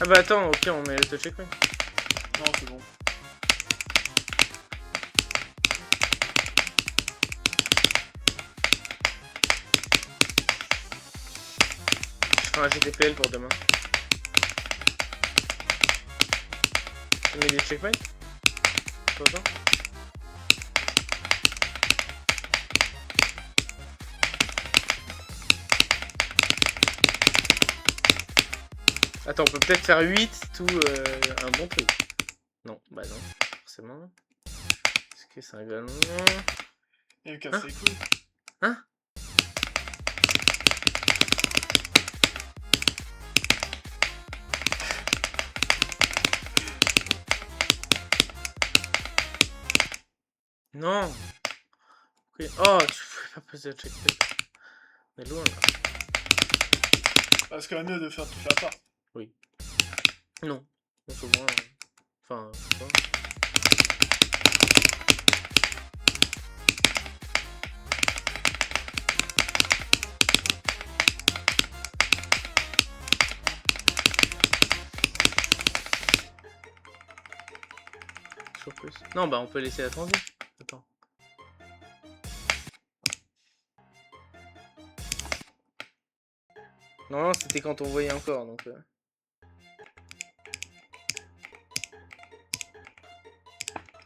S1: Ah bah attends, ok on met le checkpoint.
S2: Non, c'est bon.
S1: Je ferai un GTPL pour demain. Tu mets des checkpoints? Attends. Attends, on peut peut-être faire 8 tout un bon truc. Non, bah non, forcément. Est-ce que c'est un galon?
S2: Il me casse les couilles.
S1: Hein? Non. Okay. Oh, tu pouvais pas poser un checkpoint. On est loin là.
S2: Parce qu'il y a mieux de faire toute la part.
S1: Non. On se voit. Enfin, quoi. Toujours plus. Non, bah on peut laisser la transition. Attends. Non, c'était quand on voyait encore, donc...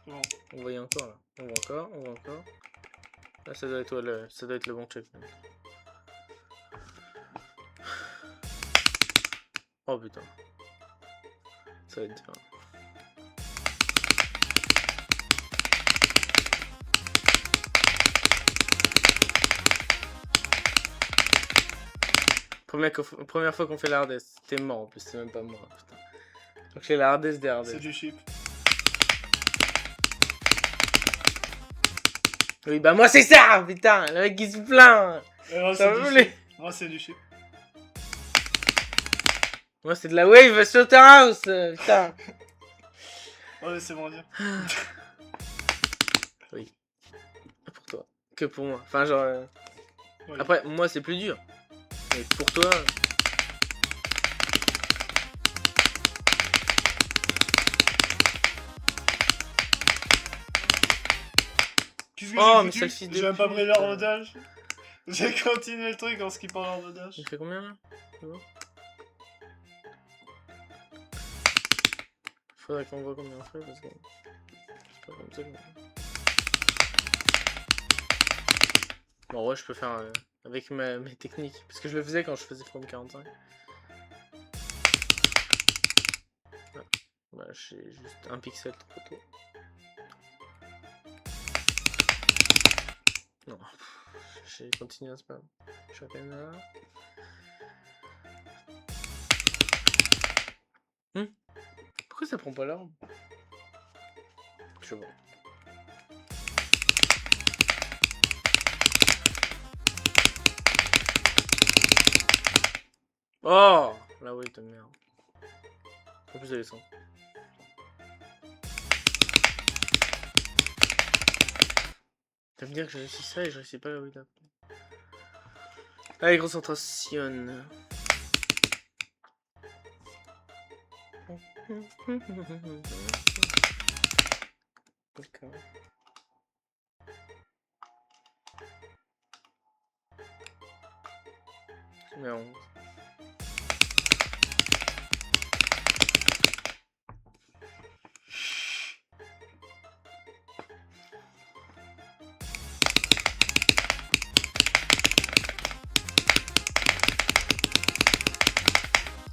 S2: Bon.
S1: On voyait encore, là. On voit encore, on voit encore. Là, ça doit être, ça doit être le bon checkpoint. Oh putain. Ça va être dur. Première fois qu'on fait la hardesse. T'es mort en plus, c'est même pas moi. Putain. Donc j'ai la hardesse des hardesses.
S2: C'est du chip.
S1: Oui, bah moi c'est ça, putain. Le mec qui se plaint.
S2: Moi,
S1: Ça
S2: c'est
S1: va,
S2: du
S1: les-
S2: chip. Moi, c'est du chip.
S1: Moi c'est de la wave Slaughterhouse, putain.
S2: Ouais, mais c'est moins bien.
S1: Oui. Pour toi. Que pour moi. Enfin, genre.
S2: Oui.
S1: Après, moi c'est plus dur. Mais pour toi.
S2: Qu'est-ce que
S1: Oh,
S2: j'ai
S1: mais
S2: foutu?
S1: celle-ci de
S2: J'ai même pas
S1: pute.
S2: pris leur rodage. J'ai continué le truc en skippant leur rodage.
S1: Il fait combien là? C'est bon. Faudrait qu'on voit combien on fait parce que. C'est pas comme ça. Bon, ouais, je peux faire avec mes techniques. Parce que je le faisais quand je faisais From 45. Ouais. Bah, j'ai juste un pixel trop tôt. Non. J'ai continué à spam. Je suis à peine là. Pourquoi ça prend pas l'arme? Je sais pas. Oh, la wave de merde. En plus, elle est sans. Ça veut dire que j'ai réussi ça et je réussis pas la wave d'après. Allez, concentration. D'accord. Non.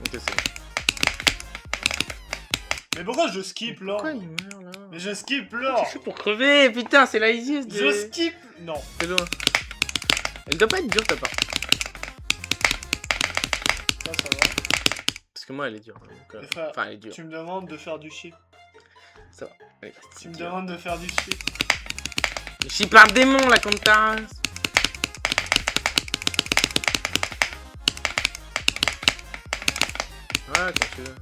S1: Ok, c'est bon.
S2: Mais pourquoi je skip l'or?
S1: Pourquoi il meurt là?
S2: Mais je skip l'or!
S1: Je suis pour crever, putain, c'est la easiest
S2: Je skip! Non.
S1: C'est loin. Elle doit pas être dure ta part.
S2: Ça va.
S1: Parce que moi elle est dure. Donc,
S2: Mais frère,
S1: enfin elle est dure.
S2: Tu me demandes de faire du chip.
S1: Ça va. Elle est
S2: Tu me
S1: dure.
S2: demandes de faire du chip.
S1: Je suis par démon là comme ta race. Ouais, quand tu veux.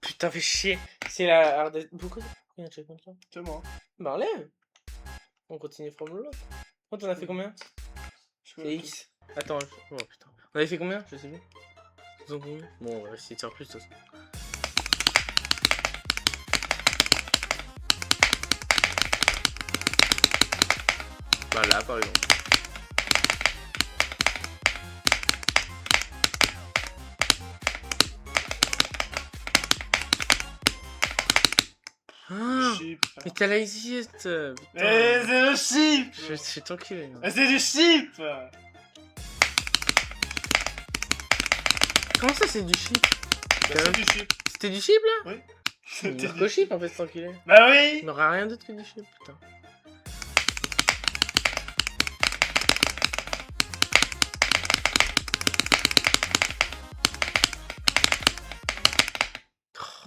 S1: Putain, fais chier. C'est la hardest. Pourquoi il y a un check comme ça?
S2: C'est moi.
S1: Bah enlève. On continue from l'autre. Oh, t'en as fait combien? C'est X. Attends, oh putain. On avait fait combien? Je sais plus. Ils ont combien? Bon, on va essayer de faire plus de toute façon. Bah là par exemple. Ah,
S2: Chip.
S1: mais t'as la easiest.
S2: Mais c'est le chip!
S1: Je suis tranquille.
S2: Mais c'est du chip!
S1: Comment ça c'est du chip?
S2: Bah, c'est du chip.
S1: C'était du chip là?
S2: Oui.
S1: Il
S2: C'était
S1: marque
S2: du
S1: au chip en fait, c'est tranquille.
S2: Bah oui!
S1: Il n'aura rien d'autre que du chip, putain.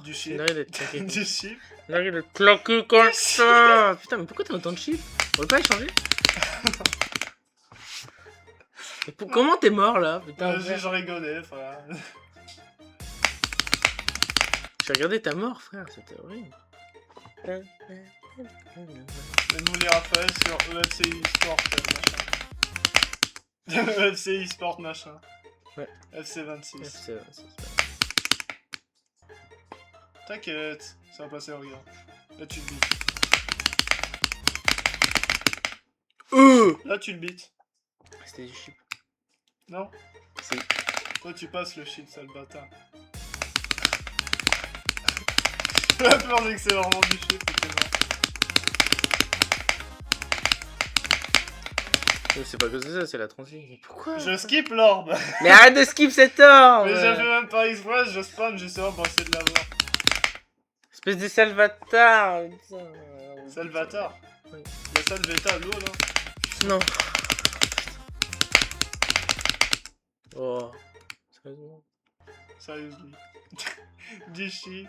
S2: Du
S1: Il
S2: chip.
S1: a l'air d'être claqué.
S2: Du chip.
S1: Il a l'air d'être claqué comme ça. Putain, mais pourquoi t'as autant de chips? On veut pas échanger? Et comment t'es mort là? Putain, frère.
S2: Je rigolais, frère.
S1: J'ai regardé ta mort, frère, c'était horrible.
S2: Faites-nous les Raphaël sur EFC eSport, machin. EFC eSport, machin.
S1: Ouais.
S2: FC26.
S1: C'est
S2: T'inquiète, ça va passer, regarde. Là, tu le beats. Là, tu le beats.
S1: C'était du chip.
S2: Non?
S1: Si.
S2: Toi, tu passes le shit, sale bâtard. La peur, c'est que c'est vraiment du shit, c'était mort.
S1: C'est pas que ça, c'est la transition. Mais pourquoi?
S2: Je skip l'orbe.
S1: Mais arrête de skip cet or!
S2: Mais j'ai fait même pas exprès, je spam justement pour essayer de l'avoir.
S1: Espèce de salvatar!
S2: Salvatore.
S1: Oui.
S2: La salvetta, l'eau là.
S1: Non. Oh. Sérieusement.
S2: Seriously. Du shit.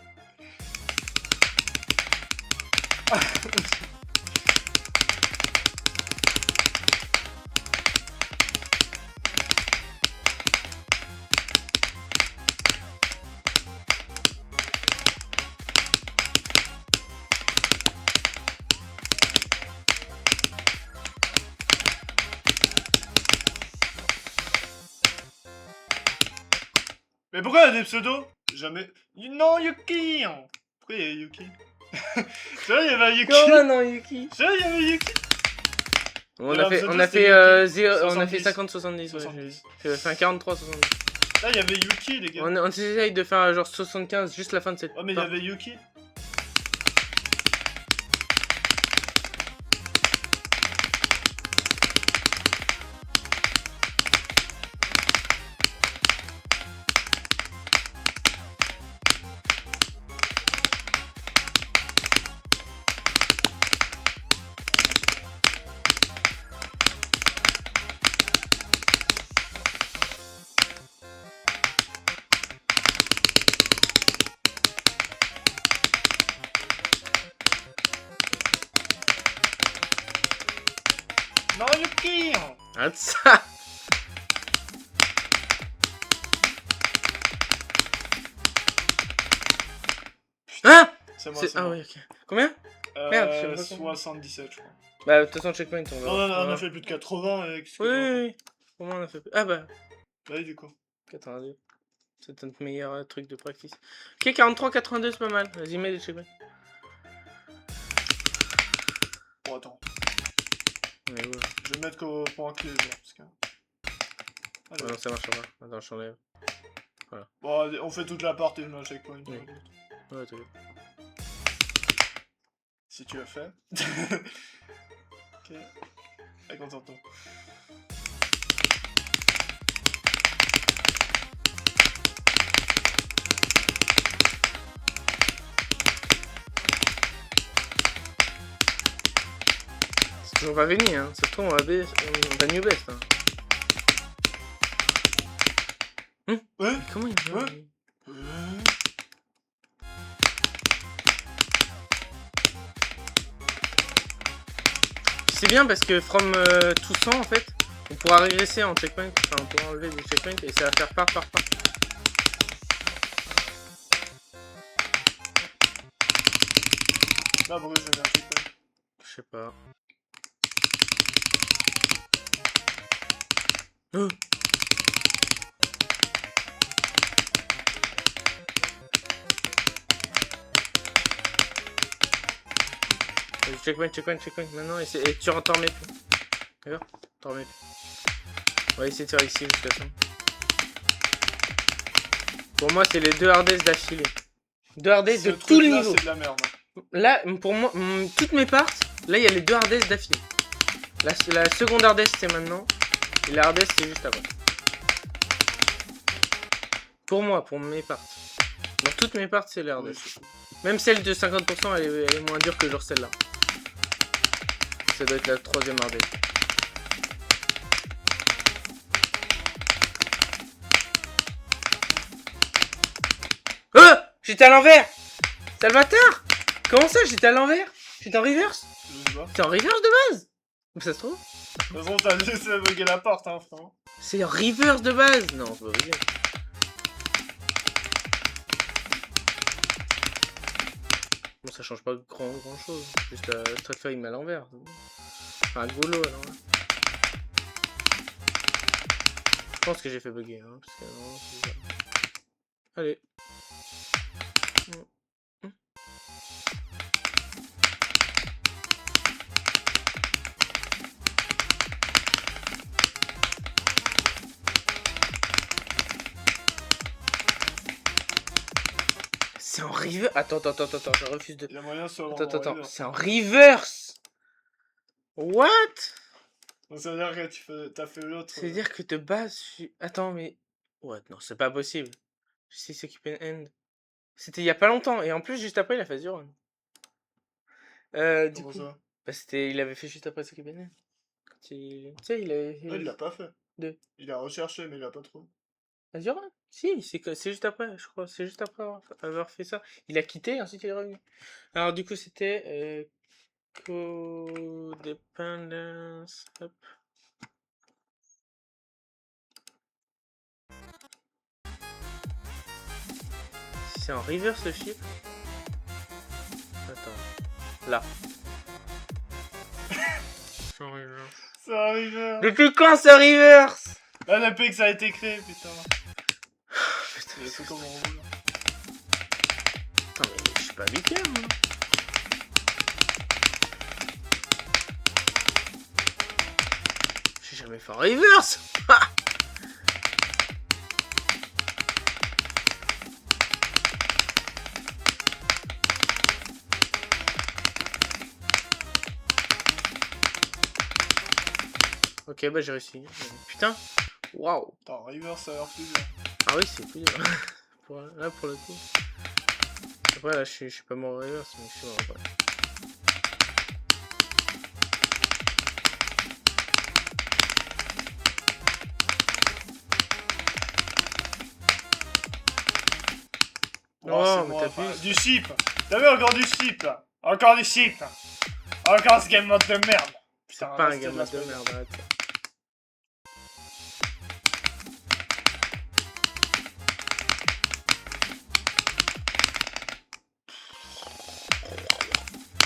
S2: Mais pourquoi il y a des pseudos? Jamais. Non, Yuki! Pourquoi il y a Yuki? Tu vois, il y avait Yuki.
S1: Comment non, Yuki?
S2: Tu vois, il y avait Yuki.
S1: On
S2: Et
S1: a
S2: là,
S1: fait,
S2: pseudo,
S1: on a
S2: c'était
S1: fait,
S2: Yuki.
S1: on a fait
S2: 70.
S1: 50-70. Ouais,
S2: 70.
S1: enfin 43-70.
S2: Là, il y avait Yuki, les gars.
S1: On essaye de faire genre 75, juste la fin de cette.
S2: Oh, mais il y
S1: part.
S2: avait Yuki. Non, Yuki!
S1: Arrête ça! Hein?
S2: C'est moi,
S1: C'est-
S2: c'est
S1: Ah
S2: moi.
S1: oui, ok. Combien? Merde, je sais pas combien.
S2: 77, je crois.
S1: Bah, de toute façon, checkpoint, on va.
S2: Non, non, non, on
S1: voilà.
S2: a fait plus de 80 avec ce que
S1: Oui,
S2: j'en
S1: oui,
S2: entends.
S1: oui. Comment on a fait? Ah bah,
S2: Bah, du coup.
S1: 82. C'est notre meilleur truc de practice. Ok, 43-82, c'est pas mal. Vas-y, mets des checkpoints.
S2: Bon, attends.
S1: Mais ouais.
S2: Je vais mettre qu'au point clé, genre, parce que...
S1: Ah
S2: Allez.
S1: non, ça marche pas. Attends, je t'enlève.
S2: Bon, on fait toute la partie de ma checkpoint.
S1: Oui. Ouais, t'as vu.
S2: Si tu as fait. Ok. Allez, concentre-toi.
S1: C'est toujours pas fini, hein. Ça se trouve, on va new best, hein.
S2: Ouais.
S1: Mais comment il va?
S2: Ouais.
S1: C'est bien parce que from tout 100 en fait, on pourra régresser en checkpoint, enfin on pourra enlever des checkpoints et ça va faire part.
S2: Là, Bruce, j'ai mis un checkpoint.
S1: Je sais pas. Vas-y, checkpoint maintenant et tu t'en remets plus. D'accord? T'en remets plus. On va essayer de faire ici jusqu'à ça. Pour moi c'est les deux hardesses d'affilée. Deux hardesses de tous les niveaux.
S2: C'est de la merde.
S1: Là, pour moi, toutes mes parts, là il y a les deux hardesses d'affilée. La seconde hardesse c'est maintenant. Et la hardesse c'est juste après. Pour moi, pour mes parts. Dans toutes mes parts c'est les hardesses. Même celle de 50% elle est moins dure que genre celle-là. Ça doit être la troisième hardesse. J'étais à l'envers! Salvatore! Comment ça? J'étais à l'envers? J'étais en reverse?
S2: Je sais pas.
S1: T'es en reverse de base? Où ça se trouve?
S2: De toute façon, t'as juste à bugger la porte, hein, frère.
S1: C'est en reverse de base? Non, c'est pas vrai. Bon, ça change pas grand chose. Juste Street Fighter il met à l'envers. Enfin, un goulot à l'envers. Je pense que j'ai fait bugger, hein, parce que non, c'est ça. Allez. C'est en reverse. Attends, je refuse de.
S2: Il y a moyen sur
S1: Attends, c'est en reverse. What?
S2: Donc ça veut dire que t'as fait l'autre.
S1: C'est-à-dire que de base, Attends, mais... What? Non, c'est pas possible. Je sais ce qui peut end. C'était il y a pas longtemps, et en plus, juste après, il a fait du run. Du
S2: Comment
S1: coup...
S2: ça?
S1: Bah, il avait fait juste après ce qui peut end. Quand il... Tu sais,
S2: Il l'a pas fait.
S1: Deux.
S2: Il a recherché, mais il a pas trouvé.
S1: Ah, du run? Si, c'est juste après, je crois. C'est juste après avoir fait ça. Il a quitté, et ensuite il est revenu. Alors, du coup, c'était... Codependence... Hop. C'est en reverse le chiffre. Attends. Là. C'est en reverse.
S2: Ça arrive.
S1: Depuis quand c'est en reverse?
S2: Ah, depuis que ça a été créé, putain.
S1: Putain,
S2: C'est comment on roule.
S1: Attends, mais je suis pas habitué, moi. J'ai jamais fait en reverse. Ok, bah j'ai réussi. Putain. Waouh.
S2: Attends, River, ça a l'air plus bien.
S1: Ah oui, c'est plus dur. Là, pour le coup. Après, là, je suis pas mort en reverse, mais je suis mort après.
S2: Oh,
S1: Oh,
S2: c'est
S1: mais
S2: moi,
S1: t'abuses.
S2: enfin, du chip. T'as vu encore du chip là. Encore du chip. Encore ce game mode de merde.
S1: C'est
S2: Putain,
S1: pas un
S2: restez
S1: gamin
S2: la
S1: de
S2: semaine.
S1: merde, arrête.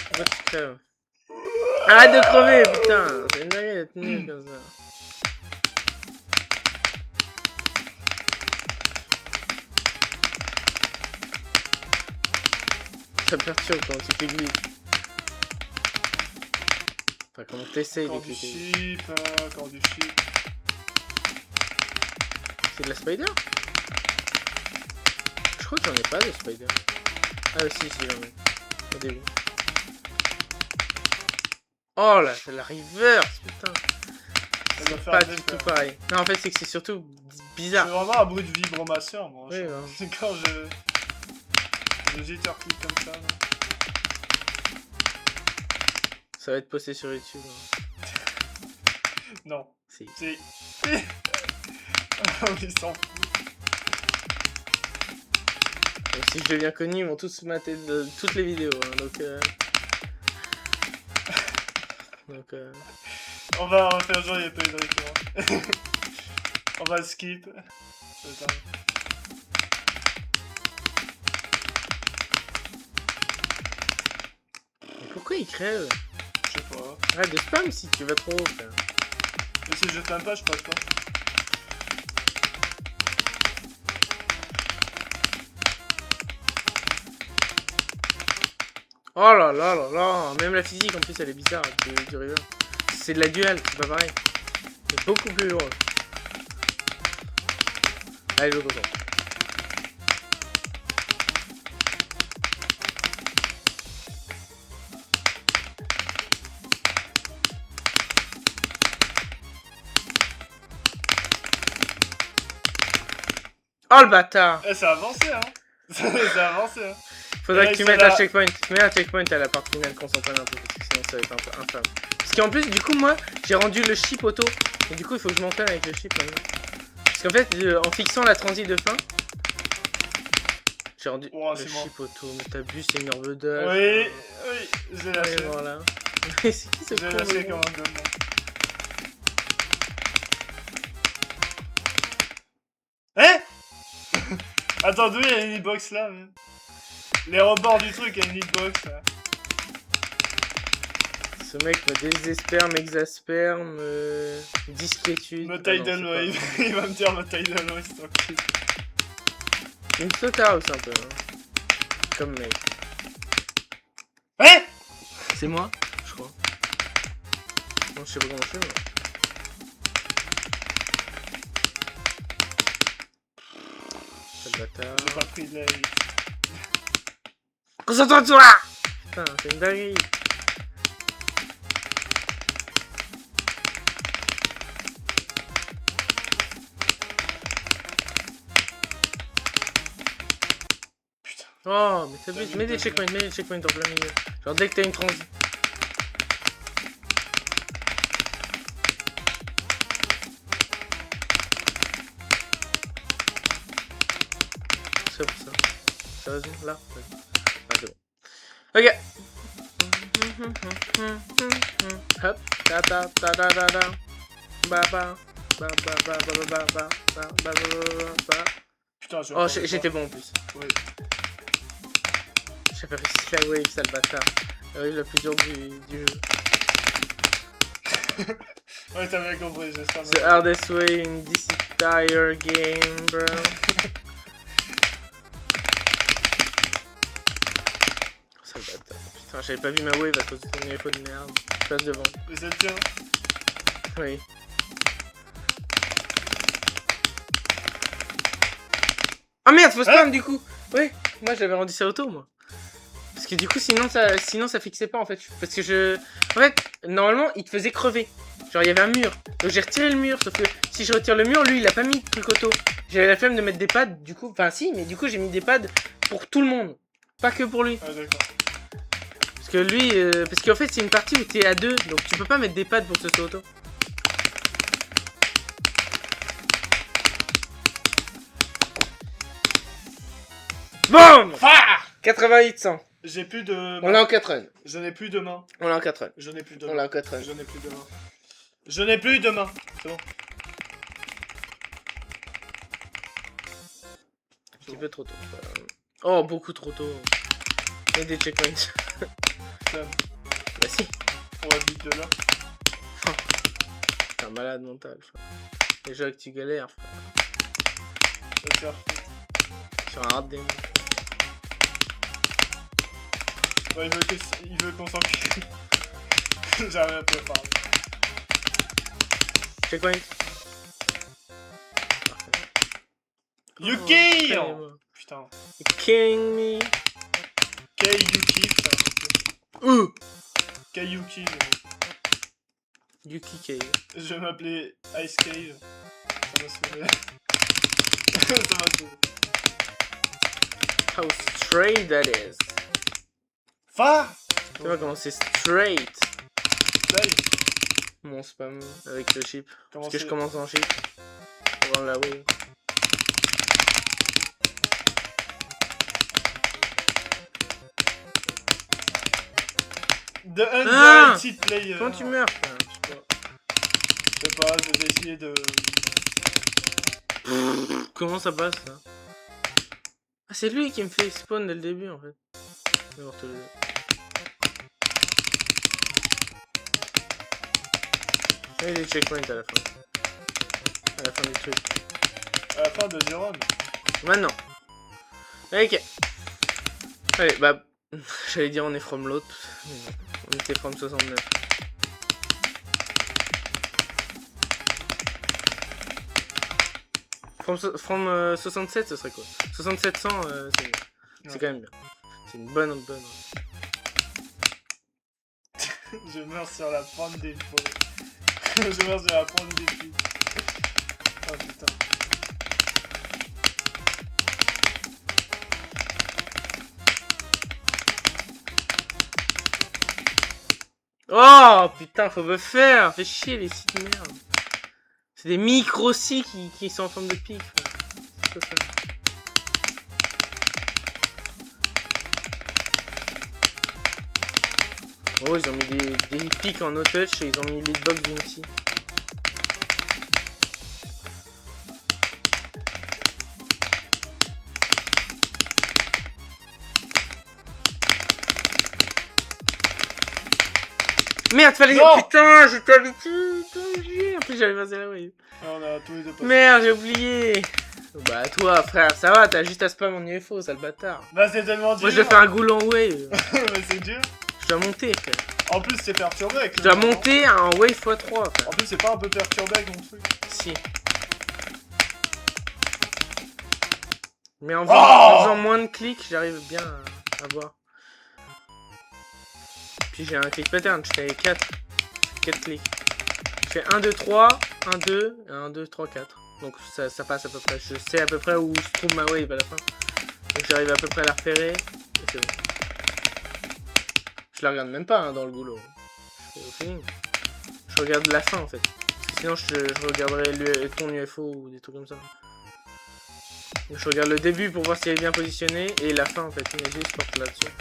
S1: Pourquoi tu crèves? Arrête de crever, putain! C'est une dinguerie d'être nul comme ça. Ça perturbe quand tu fais glitch. Enfin, comment t'essayes de
S2: Encore du
S1: cliquer.
S2: chip, encore du chip.
S1: C'est de la spider? Je crois que j'en ai pas de spider. Ah si, j'en ai. Au début. Oh là, c'est la reverse, putain.
S2: Ça doit faire
S1: Pas
S2: des
S1: du tout
S2: peurs.
S1: pareil. Non, en fait, c'est que c'est surtout
S2: C'est
S1: bizarre.
S2: vraiment un bruit de vibromasseur, moi.
S1: Oui, hein.
S2: C'est quand je jitter-click comme ça. Là.
S1: Ça va être posté sur YouTube. Hein.
S2: Non.
S1: Si.
S2: Si. Ils s'en foutent.
S1: Et si je deviens connu, ils vont tous mater toutes les vidéos. Hein, donc,
S2: On va faire genre, il n'y a pas eu de récurrence. On va skip. Putain.
S1: Mais pourquoi ils crèvent?
S2: Je sais pas.
S1: Arrête de spam si tu vas trop haut, frère.
S2: Mais si je t'aime pas, je passe pas.
S1: Oh là là là là. Même la physique en plus elle est bizarre du river. C'est de la duel, c'est pas pareil. C'est beaucoup plus lourd. Allez, l'autre tour. Oh le bâtard!
S2: Eh, ça a avancé, hein. Ça a avancé, hein.
S1: Faudrait
S2: là,
S1: que tu
S2: il
S1: mettes
S2: sera-
S1: un checkpoint. Mets un checkpoint à la partie finale qu'on s'entraîne un peu, parce que sinon ça va être un peu infâme. Parce qu'en plus, du coup, moi, j'ai rendu le chip auto. Et du coup, il faut que je m'entraîne avec le chip maintenant. Parce qu'en fait, en fixant la transit de fin, J'ai rendu
S2: Oh,
S1: le
S2: c'est mort.
S1: chip auto, mais t'abuses, c'est une herbe d'âge.
S2: Oui, oui, j'ai
S1: Ouais,
S2: lâché.
S1: voilà. Mais c'est qui ce
S2: J'ai
S1: con,
S2: lâché
S1: mais
S2: comme
S1: bon.
S2: un gomme. Hein? Attends, d'où il y a une hitbox là, même? Les rebords du truc, il y a une hitbox là.
S1: Ce mec me désespère, m'exaspère, me disquiétude.
S2: Me
S1: Ah non,
S2: tidal
S1: c'est pas
S2: wave.
S1: vrai.
S2: Il va me dire me tidal wave, c'est tranquille.
S1: Il me saute à house un peu. Hein. Comme mec.
S2: Hein?
S1: C'est moi, je crois. Non, je sais pas comment je fais, moi. Quel bâtard.
S2: J'ai pas pris de la hit.
S1: Concentre-toi! Putain, c'est une dinguerie.
S2: Putain.
S1: Oh, mais
S2: T'as
S1: t'abuses.
S2: mis
S1: Mets des
S2: deux
S1: checkpoints en plein milieu. Genre dès que t'as une transition. C'est pour ça. Sérieusement, là? Ouais. Ah, c'est bon. Ok. Hop. Ta ta ta ta ta ta. Ba ba. Ba ba ba ba ba ba ba ba ba ba ba.
S2: Putain, je
S1: Oh, j'étais bon en plus.
S2: Oui.
S1: J'avais réussi la wave, sale bâtard. La wave la plus dure du jeu.
S2: Ouais, t'as bien compris, j'espère.
S1: The hardest way in this entire game, bro. Sale bâtard. Putain, j'avais pas vu ma wave à cause de ton iPhone de merde. Je passe devant.
S2: Mais c'est le tien.
S1: Oui. Ah merde, faut spam du coup. Ouais, moi j'avais rendu ça auto moi. Parce que du coup sinon ça fixait pas en fait. Parce que en fait, normalement il te faisait crever. Genre il y avait un mur. Donc j'ai retiré le mur, sauf que si je retire le mur, lui il a pas mis de truc auto. J'avais la flemme de mettre des pads, du coup. Enfin si, mais du coup j'ai mis des pads pour tout le monde. Pas que pour lui.
S2: Ah, d'accord.
S1: Parce que lui, parce qu'en fait c'est une partie où t'es à deux, donc tu peux pas mettre des pads pour que ce soit auto. BOUM
S2: Ah!
S1: 88-100.
S2: J'ai plus de.
S1: On l'a en 4 runs.
S2: Je n'ai plus de main.
S1: On l'a en 4 runs.
S2: Je n'ai plus de
S1: On
S2: main.
S1: l'a en 4 runs.
S2: Je n'ai plus de main. Je n'ai plus de main. C'est bon.
S1: Un petit peu trop tôt. Oh, beaucoup trop tôt. Et des checkpoints.
S2: Flemme.
S1: Bah si.
S2: On va vite de là.
S1: T'es un malade mental, frère. Déjà que tu galères, frère.
S2: Je vais te faire.
S1: Sur un hard game.
S2: Ouais, il veut qu'on s'encule. J'arrive un peu à parler.
S1: Checkpoint.
S2: You
S1: Oh,
S2: kill!
S1: calme-moi.
S2: Putain.
S1: You're killing me.
S2: Kayuki, putain.
S1: Ouh.
S2: Kayuki.
S1: Yuki K.
S2: Je vais m'appeler Ice Cave. Ça va se faire. Ça va se faire.
S1: How straight that is.
S2: Fa!
S1: Tu vois comment c'est straight
S2: Play.
S1: mon spam avec le chip.
S2: Comment
S1: Parce que
S2: c'est?
S1: je commence en chip. Pour rendre la wave.
S2: The
S1: Ah!
S2: Underrated Player.
S1: Quand tu meurs, frère,
S2: Je sais pas, je vais essayer de.
S1: comment ça passe là? Ah, c'est lui qui me fait spawn dès le début en fait. Je vais voir tous les deux. Il y a des checkpoints à la fin. À la fin du truc.
S2: À la fin de Jérôme.
S1: Maintenant. Ok. Allez, bah. J'allais dire on est from l'autre. mais non. On était from 69. From 67, ce serait quoi? 6700, c'est bien. C'est quand même bien. C'est une bonne.
S2: Je meurs sur la pointe des faux. Je meurs sur la pointe des pieds. Oh putain.
S1: Oh putain, faut me faire. Fais chier les sites de merde. C'est des micro-si qui sont en forme de pique. C'est quoi ça? Oh, ils ont mis des pics en no-touch et ils ont mis l'hitbox d'Unity. Merde, fallait...
S2: Non.
S1: Putain, j'étais habitué. En plus, j'avais passé la wave.
S2: Ah, on a tous les deux passé.
S1: Merde, j'ai oublié. Bah, toi, frère, ça va, t'as juste à spam mon UFO, sale bâtard.
S2: Bah, c'est tellement dur.
S1: Moi, je dois faire un goulot en wave.
S2: Mais c'est dur.
S1: Je dois monter, frère.
S2: En plus, c'est perturbé avec
S1: Je
S2: le
S1: dois
S2: moment.
S1: monter un wave x3, frère.
S2: En plus, c'est pas un peu perturbé avec mon truc.
S1: Si. Mais en
S2: Oh
S1: faisant moins de clics, j'arrive bien à voir. Puis j'ai un click pattern, je fais 4 clics. Je fais 1, 2, 3, 1, 2, et 1, 2, 3, 4. Donc ça passe à peu près. Je sais à peu près où se trouve ma wave à la fin. Donc j'arrive à peu près à la repérer. Et c'est bon. Je la regarde même pas hein, dans le goulot. Je fais au feeling. Je regarde la fin en fait. Parce que sinon je regarderais ton UFO ou des trucs comme ça. Donc je regarde le début pour voir si elle est bien positionnée et la fin en fait. Mais je porte là-dessus.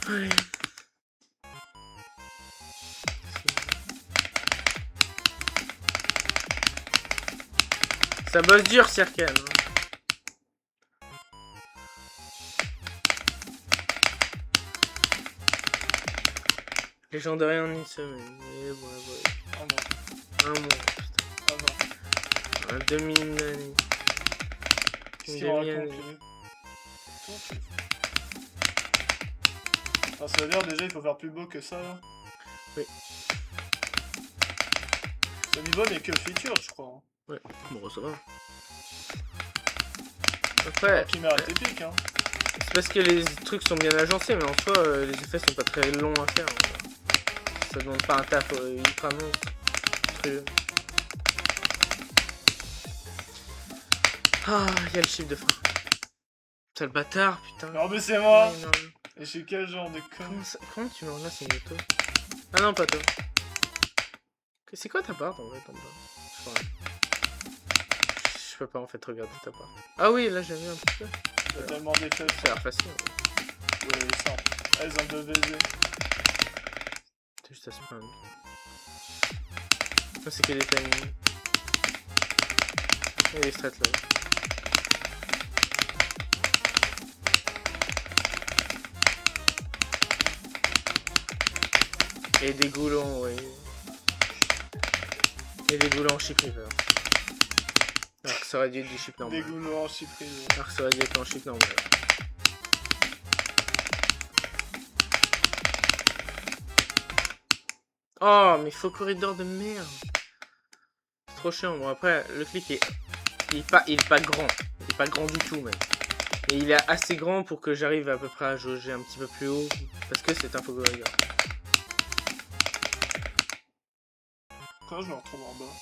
S1: Allez. Ça bosse dur, Circan. Hein. Légendaire en une semaine. Et ouais.
S2: Ah non.
S1: Un mois, putain.
S2: Ah non.
S1: Un demi-année.
S2: Qu'est-ce
S1: Une
S2: qu'il raconte,
S1: demi-année.
S2: lui? Ah, ça veut dire déjà il faut faire plus beau que ça là.
S1: Oui.
S2: Ce niveau n'est que feature je crois. Hein.
S1: Ouais, bon ça va. Après,
S2: Chimère est épique hein.
S1: c'est parce que les trucs sont bien agencés, mais en soi, les effets sont pas très longs à faire. Ça demande pas un taf ultra monstre. Ah, il y a le chiffre de fin. Sale bâtard, putain.
S2: Non mais c'est moi.
S1: Ouais, non.
S2: Et je suis quel genre de con?
S1: Comment tu me là, c'est Yoto? Ah non, pas toi. C'est quoi ta part en vrai, ton bas? Je peux pas en fait regarder ta part. Ah oui, là j'ai vu un petit peu.
S2: Il y a tellement d'effets.
S1: Ça a l'air facile. Ouais.
S2: Ouais, simple. Elles ont deux VZ.
S1: C'est juste à spam. Ça c'est que des timings. Et les strats là. Et des goulons, ouais. Et des goulons en chip river. Alors que ça aurait dû être du chip normal.
S2: Des goulons en chyprise.
S1: Alors que ça aurait dû être en chip normal. Oh, mais faux corridor de merde. C'est trop chiant. Bon, après, le clic il est pas grand. Il est pas grand du tout, même. Et il est assez grand pour que j'arrive à peu près à jauger un petit peu plus haut. Parce que c'est un faux corridor.
S2: Pourquoi je me retrouve en bas?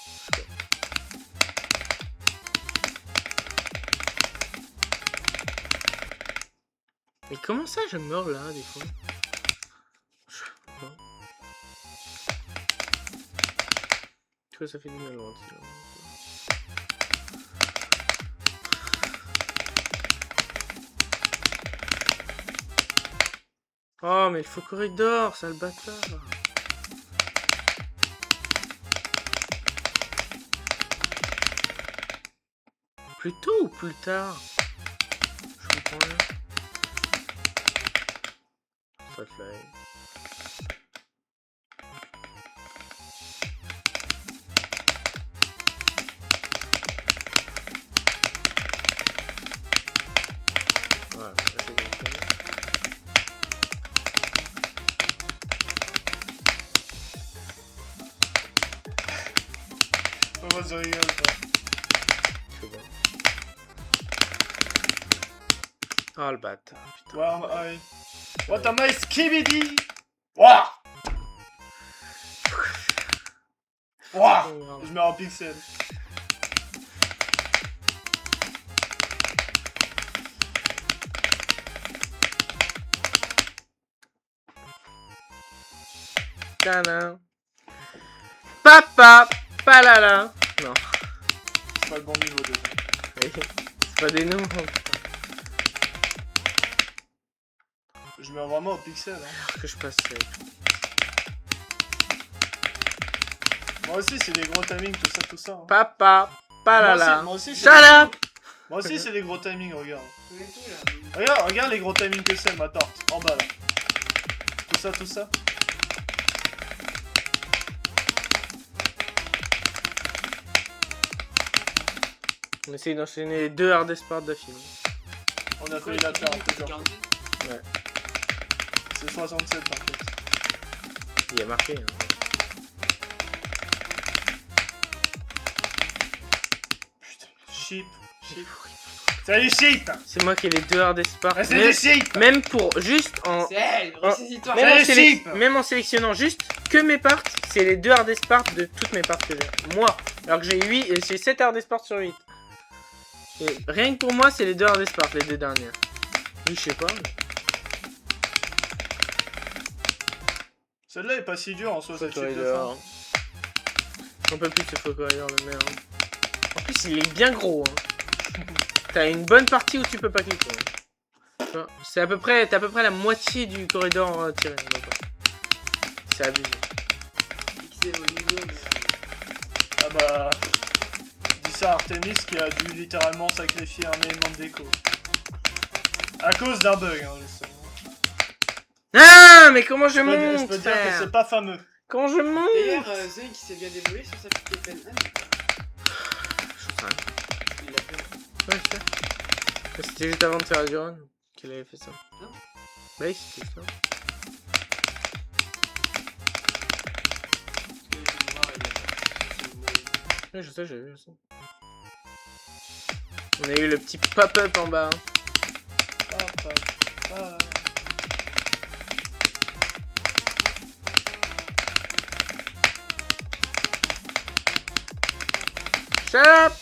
S1: Mais comment ça je meurs là des fois? Tu vois ça fait du mal loin. Oh mais il faut corridor, sale bâtard. Plus tôt ou plus tard? Je comprends rien. Flatline. Voilà, ça c'est bien.
S2: Pourquoi je rigole pas?
S1: C'est bon. Oh le bâtard, putain.
S2: Where am I? What am I skibidi? Wouah! Wouah! Je mets en pixel.
S1: Tadam. Papa, palala. Non,
S2: C'est pas le bon niveau déjà.
S1: c'est pas des noms.
S2: Je mets vraiment au pixel. Hein.
S1: Que je passe.
S2: Moi aussi, c'est des gros timings, tout ça. Hein.
S1: Papa. Pas là là.
S2: Moi aussi,
S1: Shut up.
S2: moi aussi, c'est des gros timings, regarde.
S3: Tout et tout, là.
S2: Regarde les gros timings que c'est, ma tarte. En bas, là. Tout ça.
S1: On essaye d'enchaîner les 2 hardest parts d'affilée.
S2: On a failli la faire un peu dur.
S3: 47.
S2: C'est 67, en fait.
S1: Il y a marqué. Hein.
S2: Putain, sheep. C'est du sheep.
S1: C'est moi qui ai les 2 hardest parts.
S2: Ah, c'est du sheep.
S1: Même pour juste en.
S3: C'est elle, ressaisis-toi.
S1: Même en sélectionnant juste que mes parts, c'est les 2 hardest parts de toutes mes parts que j'ai. Moi, alors que j'ai 7 hardest parts sur 8. Et rien que pour moi, c'est les 2 hardest parts, les 2 dernières. Oui, je sais pas.
S2: Celle-là est pas si dure en soi, cette
S1: Faux
S2: chip de
S1: corridor.
S2: fin.
S1: J'en peux plus de ce faux corridor, le merde. En plus, il est bien gros. Hein. T'as une bonne partie où tu peux pas cliquer. Hein. T'as à peu près la moitié du corridor tiré. C'est abusé.
S3: Fixé au niveau, mais...
S2: Ah bah... Dis ça à Artemis qui a dû littéralement sacrifier un élément de déco. À cause d'un bug, hein, justement.
S1: Ah, mais comment je
S2: Je
S1: monte,
S2: peux dire que
S1: frère?
S2: c'est pas fameux.
S1: Comment je monte?
S3: D'ailleurs, Zoe qui s'est bien débrouillé sur sa petite FN1. Il l'a fait.
S1: Ouais, je sais. C'était juste avant de faire du run qu'il avait fait ça.
S3: Non.
S1: Bah oui, c'était ça.
S3: Parce que le noir, il a fait.
S1: Ouais, je sais, j'ai vu ça. On a eu le petit pop-up en bas. Hein. Shut up!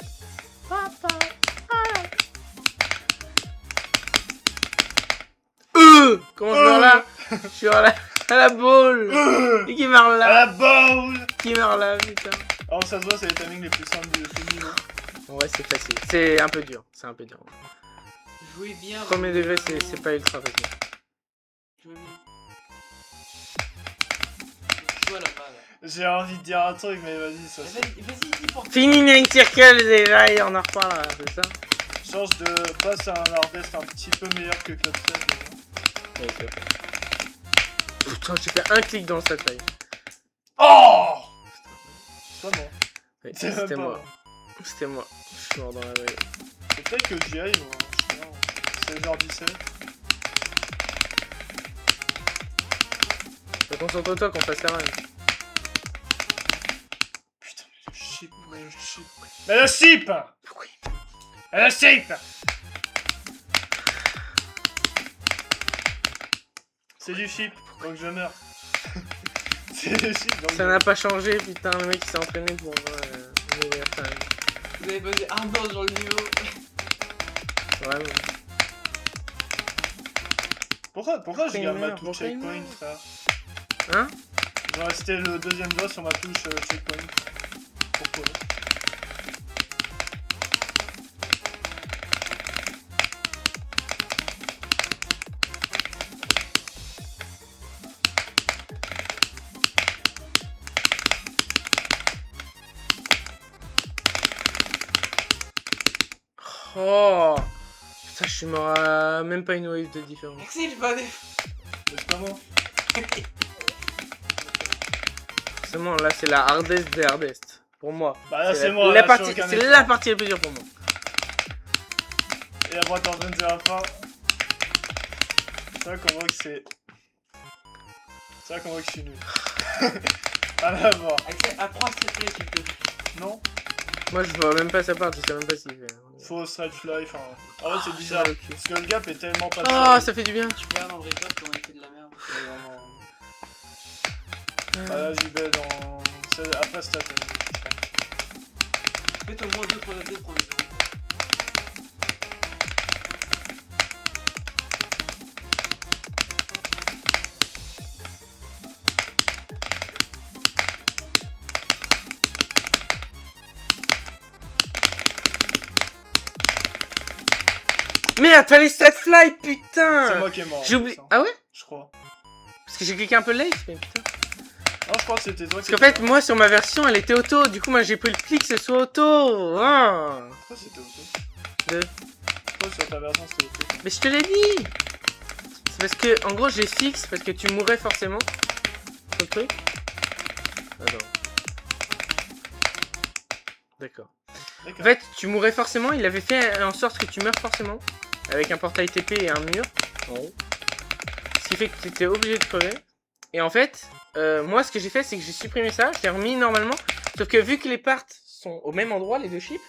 S1: Comment je meurs là? Je suis à la boule! Et qui meurt
S2: À
S1: là?
S2: la boule.
S1: Qui meurt là, putain?
S2: Alors ça se voit, c'est les timings les plus simples du film.
S1: Ouais, c'est facile. C'est un peu dur. C'est un peu dur.
S3: Jouez bien.
S1: Premier degré, c'est pas ultra facile.
S3: Jouez bien. Joue là-bas, là.
S2: J'ai envie de dire un truc, mais vas-y, ça se...
S3: Vas-y, dis pour
S1: Fini Nine Circle déjà et on en reparlera, c'est ça?
S2: Change de passe à un hardest un petit peu meilleur que Club 7 déjà.
S1: Ouais, c'est vrai. Putain, j'ai fait un clic dans le satellite.
S2: Oh! C'est pas moi.
S1: Ouais,
S2: C'est même
S1: c'était
S2: pas
S1: moi. C'était moi. Je suis mort dans la vraie.
S2: C'est peut-être que j'y aille, moi. Je sais pas. 16h17.
S1: Concentre-toi qu'on fasse la run.
S2: Putain, mais le chip, mais le chip. Mais le chip!
S1: Pourquoi?
S2: Mais le chip! C'est du chip, donc je meurs. C'est du chip, donc
S1: Ça n'a pas changé, putain, le mec il s'est entraîné pour mourir quand même.
S3: Vous avez posé un bord sur le niveau.
S1: Vraiment.
S2: Pourquoi je garde ma
S1: meurt?
S2: touche
S1: Pourquoi il
S2: checkpoint,
S1: meurt?
S2: frère?
S1: Hein?
S2: Je vais rester le deuxième doigt sur ma touche checkpoint. Pourquoi?
S1: Oh! Putain, je suis mort à même pas une wave de différence.
S3: Axel, je vais
S2: Mais c'est pas moi.
S1: Forcément, là c'est la hardest des hardest. Pour moi.
S2: Bah là c'est
S1: la-
S2: moi,
S1: la
S2: là,
S1: partie,
S2: je suis aucun
S1: c'est
S2: effort.
S1: la partie la plus dure pour moi.
S2: Et après t'es en train de dire la fin. C'est vrai qu'on voit que c'est... C'est vrai qu'on voit que je suis nul. Rien à voir.
S3: Axel, apprends à stepper, s'il te plaît.
S2: Non?
S1: Moi je vois même pas sa part, je sais même pas s'il fait.
S2: Faux stretch life. En vrai c'est bizarre.
S1: mal au cul.
S2: Parce que le gap est tellement pas
S1: Ah, ça fait du bien.
S3: Tu regardes en vrai top comment il fait de la merde.
S2: Ah là j'y vais dans... c'est après stat.
S3: Faites au moins 2-3 updates pour les zéros.
S1: Merde, fallait stat fly, putain!
S2: C'est moi qui est mort.
S1: J'ai oublié.
S2: ça.
S1: Ah ouais?
S2: crois.
S1: Parce que j'ai cliqué un peu late, mais putain.
S2: Non, je crois que c'était toi
S1: Parce qu'en fait, moi sur ma version, elle était auto. Du coup, moi j'ai pris le clic, ce soit auto. Ah.
S2: Pourquoi c'était auto?
S1: Deux.
S2: Pourquoi sur ta version c'était auto?
S1: Mais je te l'ai dit. C'est parce que, en gros, j'ai fixe parce que tu mourrais forcément. Sur le truc. Attends. D'accord. En fait, tu mourrais forcément. Il avait fait en sorte que tu meurs forcément. Avec un portail TP et un mur. En haut. Ce qui fait que tu étais obligé de crever. Et en fait, moi ce que j'ai fait, c'est que j'ai supprimé ça. Je l'ai remis normalement. Sauf que vu que les parts sont au même endroit, les deux chips.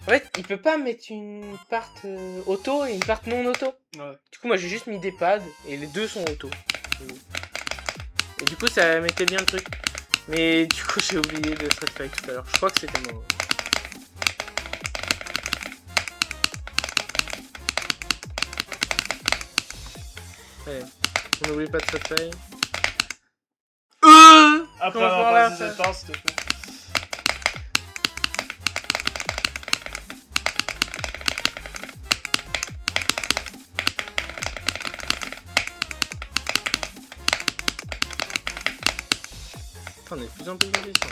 S1: En fait, il peut pas mettre une part auto et une part non auto.
S2: Ouais.
S1: Du coup, moi j'ai juste mis des pads et les deux sont auto. Et du coup, ça mettait bien le truc. Mais du coup, j'ai oublié de Street Fight tout à l'heure. Je crois que c'était moi. Allez, on n'oublie pas de Street Fight.
S2: Après
S1: Comment
S2: avoir
S1: faire là,
S2: passé cette part, s'il te plaît.
S1: Putain, on est de plus en plus indécent.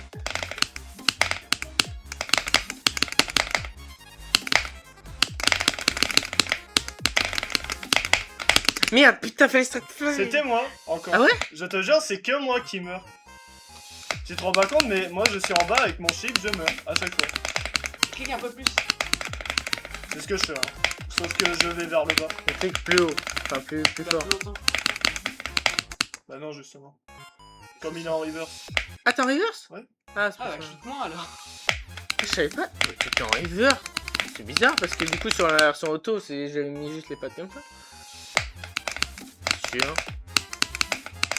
S1: Merde, putain, fallait Street Fight.
S2: C'était moi, encore.
S1: Ah ouais?
S2: Je te jure, c'est que moi qui meurs. Tu te rends pas compte, mais moi je suis en bas avec mon chip, je meurs à chaque fois.
S3: Clique un peu plus.
S2: C'est ce que je fais, hein. Sauf que je vais vers le bas.
S1: On clique plus haut. Enfin, plus
S3: Faire
S1: fort.
S3: plus longtemps.
S2: Bah non, justement. Comme il est en reverse.
S1: Ah, t'es en reverse?
S2: Ouais.
S1: Ah, c'est
S3: Ah
S1: pas
S3: bah
S1: ça.
S3: clique moins alors.
S1: Je savais pas. Mais t'étais en reverse. C'est bizarre parce que du coup, sur la version auto, j'avais mis juste les pattes comme ça. Sûr.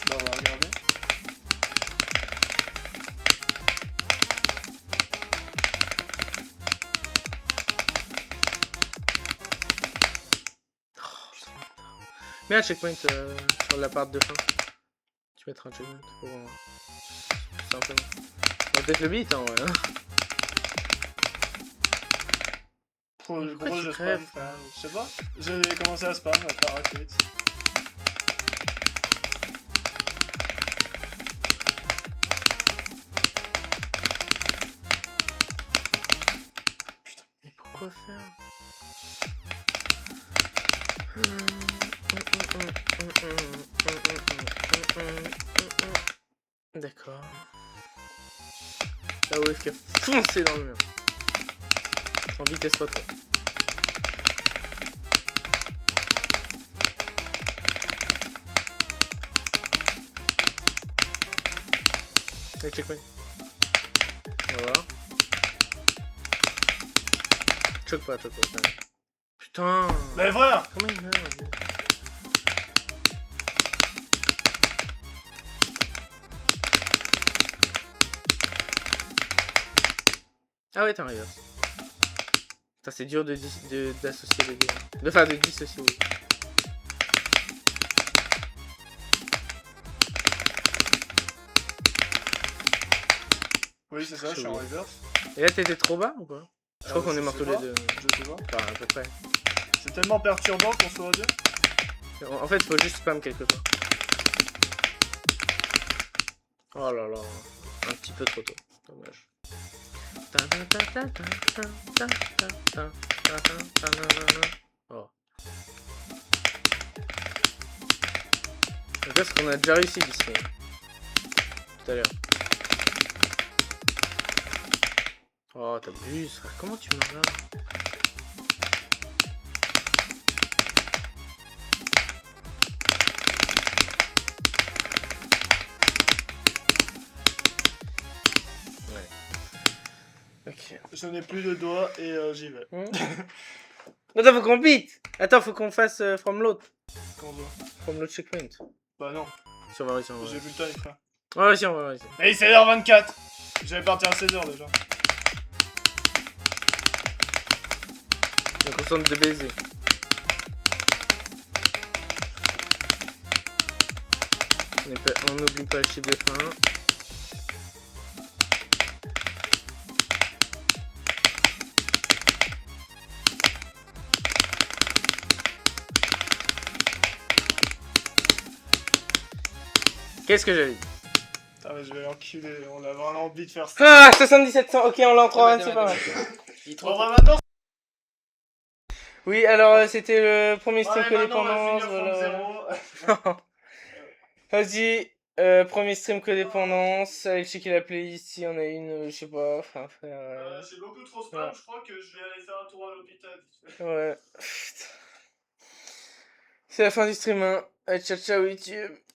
S2: Bah on va regarder.
S1: Mets un checkpoint sur la part de fin. Tu mettras un checkpoint pour. Simplement. On va peut-être le beat, hein, ouais.
S2: Pourquoi
S1: Pourquoi tu
S2: je
S1: crèves,
S2: spam, frère? Je sais pas. J'ai commencé à spam par arcade.
S1: Mais pourquoi faire? D'accord. La wave qui a foncé dans le mur. En vitesse pas trop. Allez, checkpoint. On va voir. Choque pas, choque pas. Putain.
S2: Mais frère!
S1: Comment il meurt? Ah ouais, t'es en reverse. Putain, c'est dur d'associer les deux. Enfin, de dissocier, oui.
S2: Oui, c'est ça, je suis en reverse.
S1: Et là, t'étais trop bas ou pas? Je crois qu'on est morts tous les deux.
S2: Je sais pas.
S1: Enfin, à peu près.
S2: C'est tellement perturbant qu'on soit à deux.
S1: En fait, faut juste spam quelque part. Oh là là. Un petit peu trop tôt. Dommage. Oh. Parce qu'on a déjà réussi d'ici. Tout à l'heure. Oh, t'abuses, frère. Comment tu meurs là? Ok.
S2: Je n'ai plus de doigts et j'y vais.
S1: Attends, faut qu'on beat. Attends, faut qu'on fasse from l'autre.
S2: Quand je...
S1: From l'autre checkpoint.
S2: Bah non,
S1: Si on va réussir, on va
S2: j'ai
S1: réussir.
S2: vu le time, frère.
S1: Ouais, ouais, si, on va réussir.
S2: Et il est 16h24. J'allais partir à 16h déjà.
S1: On est concentre de baiser. On n'oublie pas le chiffre de fin. Qu'est-ce que j'avais dit?
S2: Putain, mais je vais l'enculer, on a vraiment envie de faire ça.
S1: Ah, 7700, ok, on l'a en 3 c'est pas mal.
S2: Bon, bah maintenant,
S1: Oui, alors c'était le premier stream
S2: ouais, maintenant on va
S1: codépendance,
S2: finir
S1: voilà.
S2: from zéro.
S1: Vas-y, premier stream codépendance, allez checker la playlist si on a une, je sais pas, enfin frère.
S2: C'est beaucoup trop spam,
S1: Ouais.
S2: je crois que je vais aller faire un tour à l'hôpital.
S1: Ouais. Putain. C'est la fin du stream, hein. Allez, ciao ciao YouTube.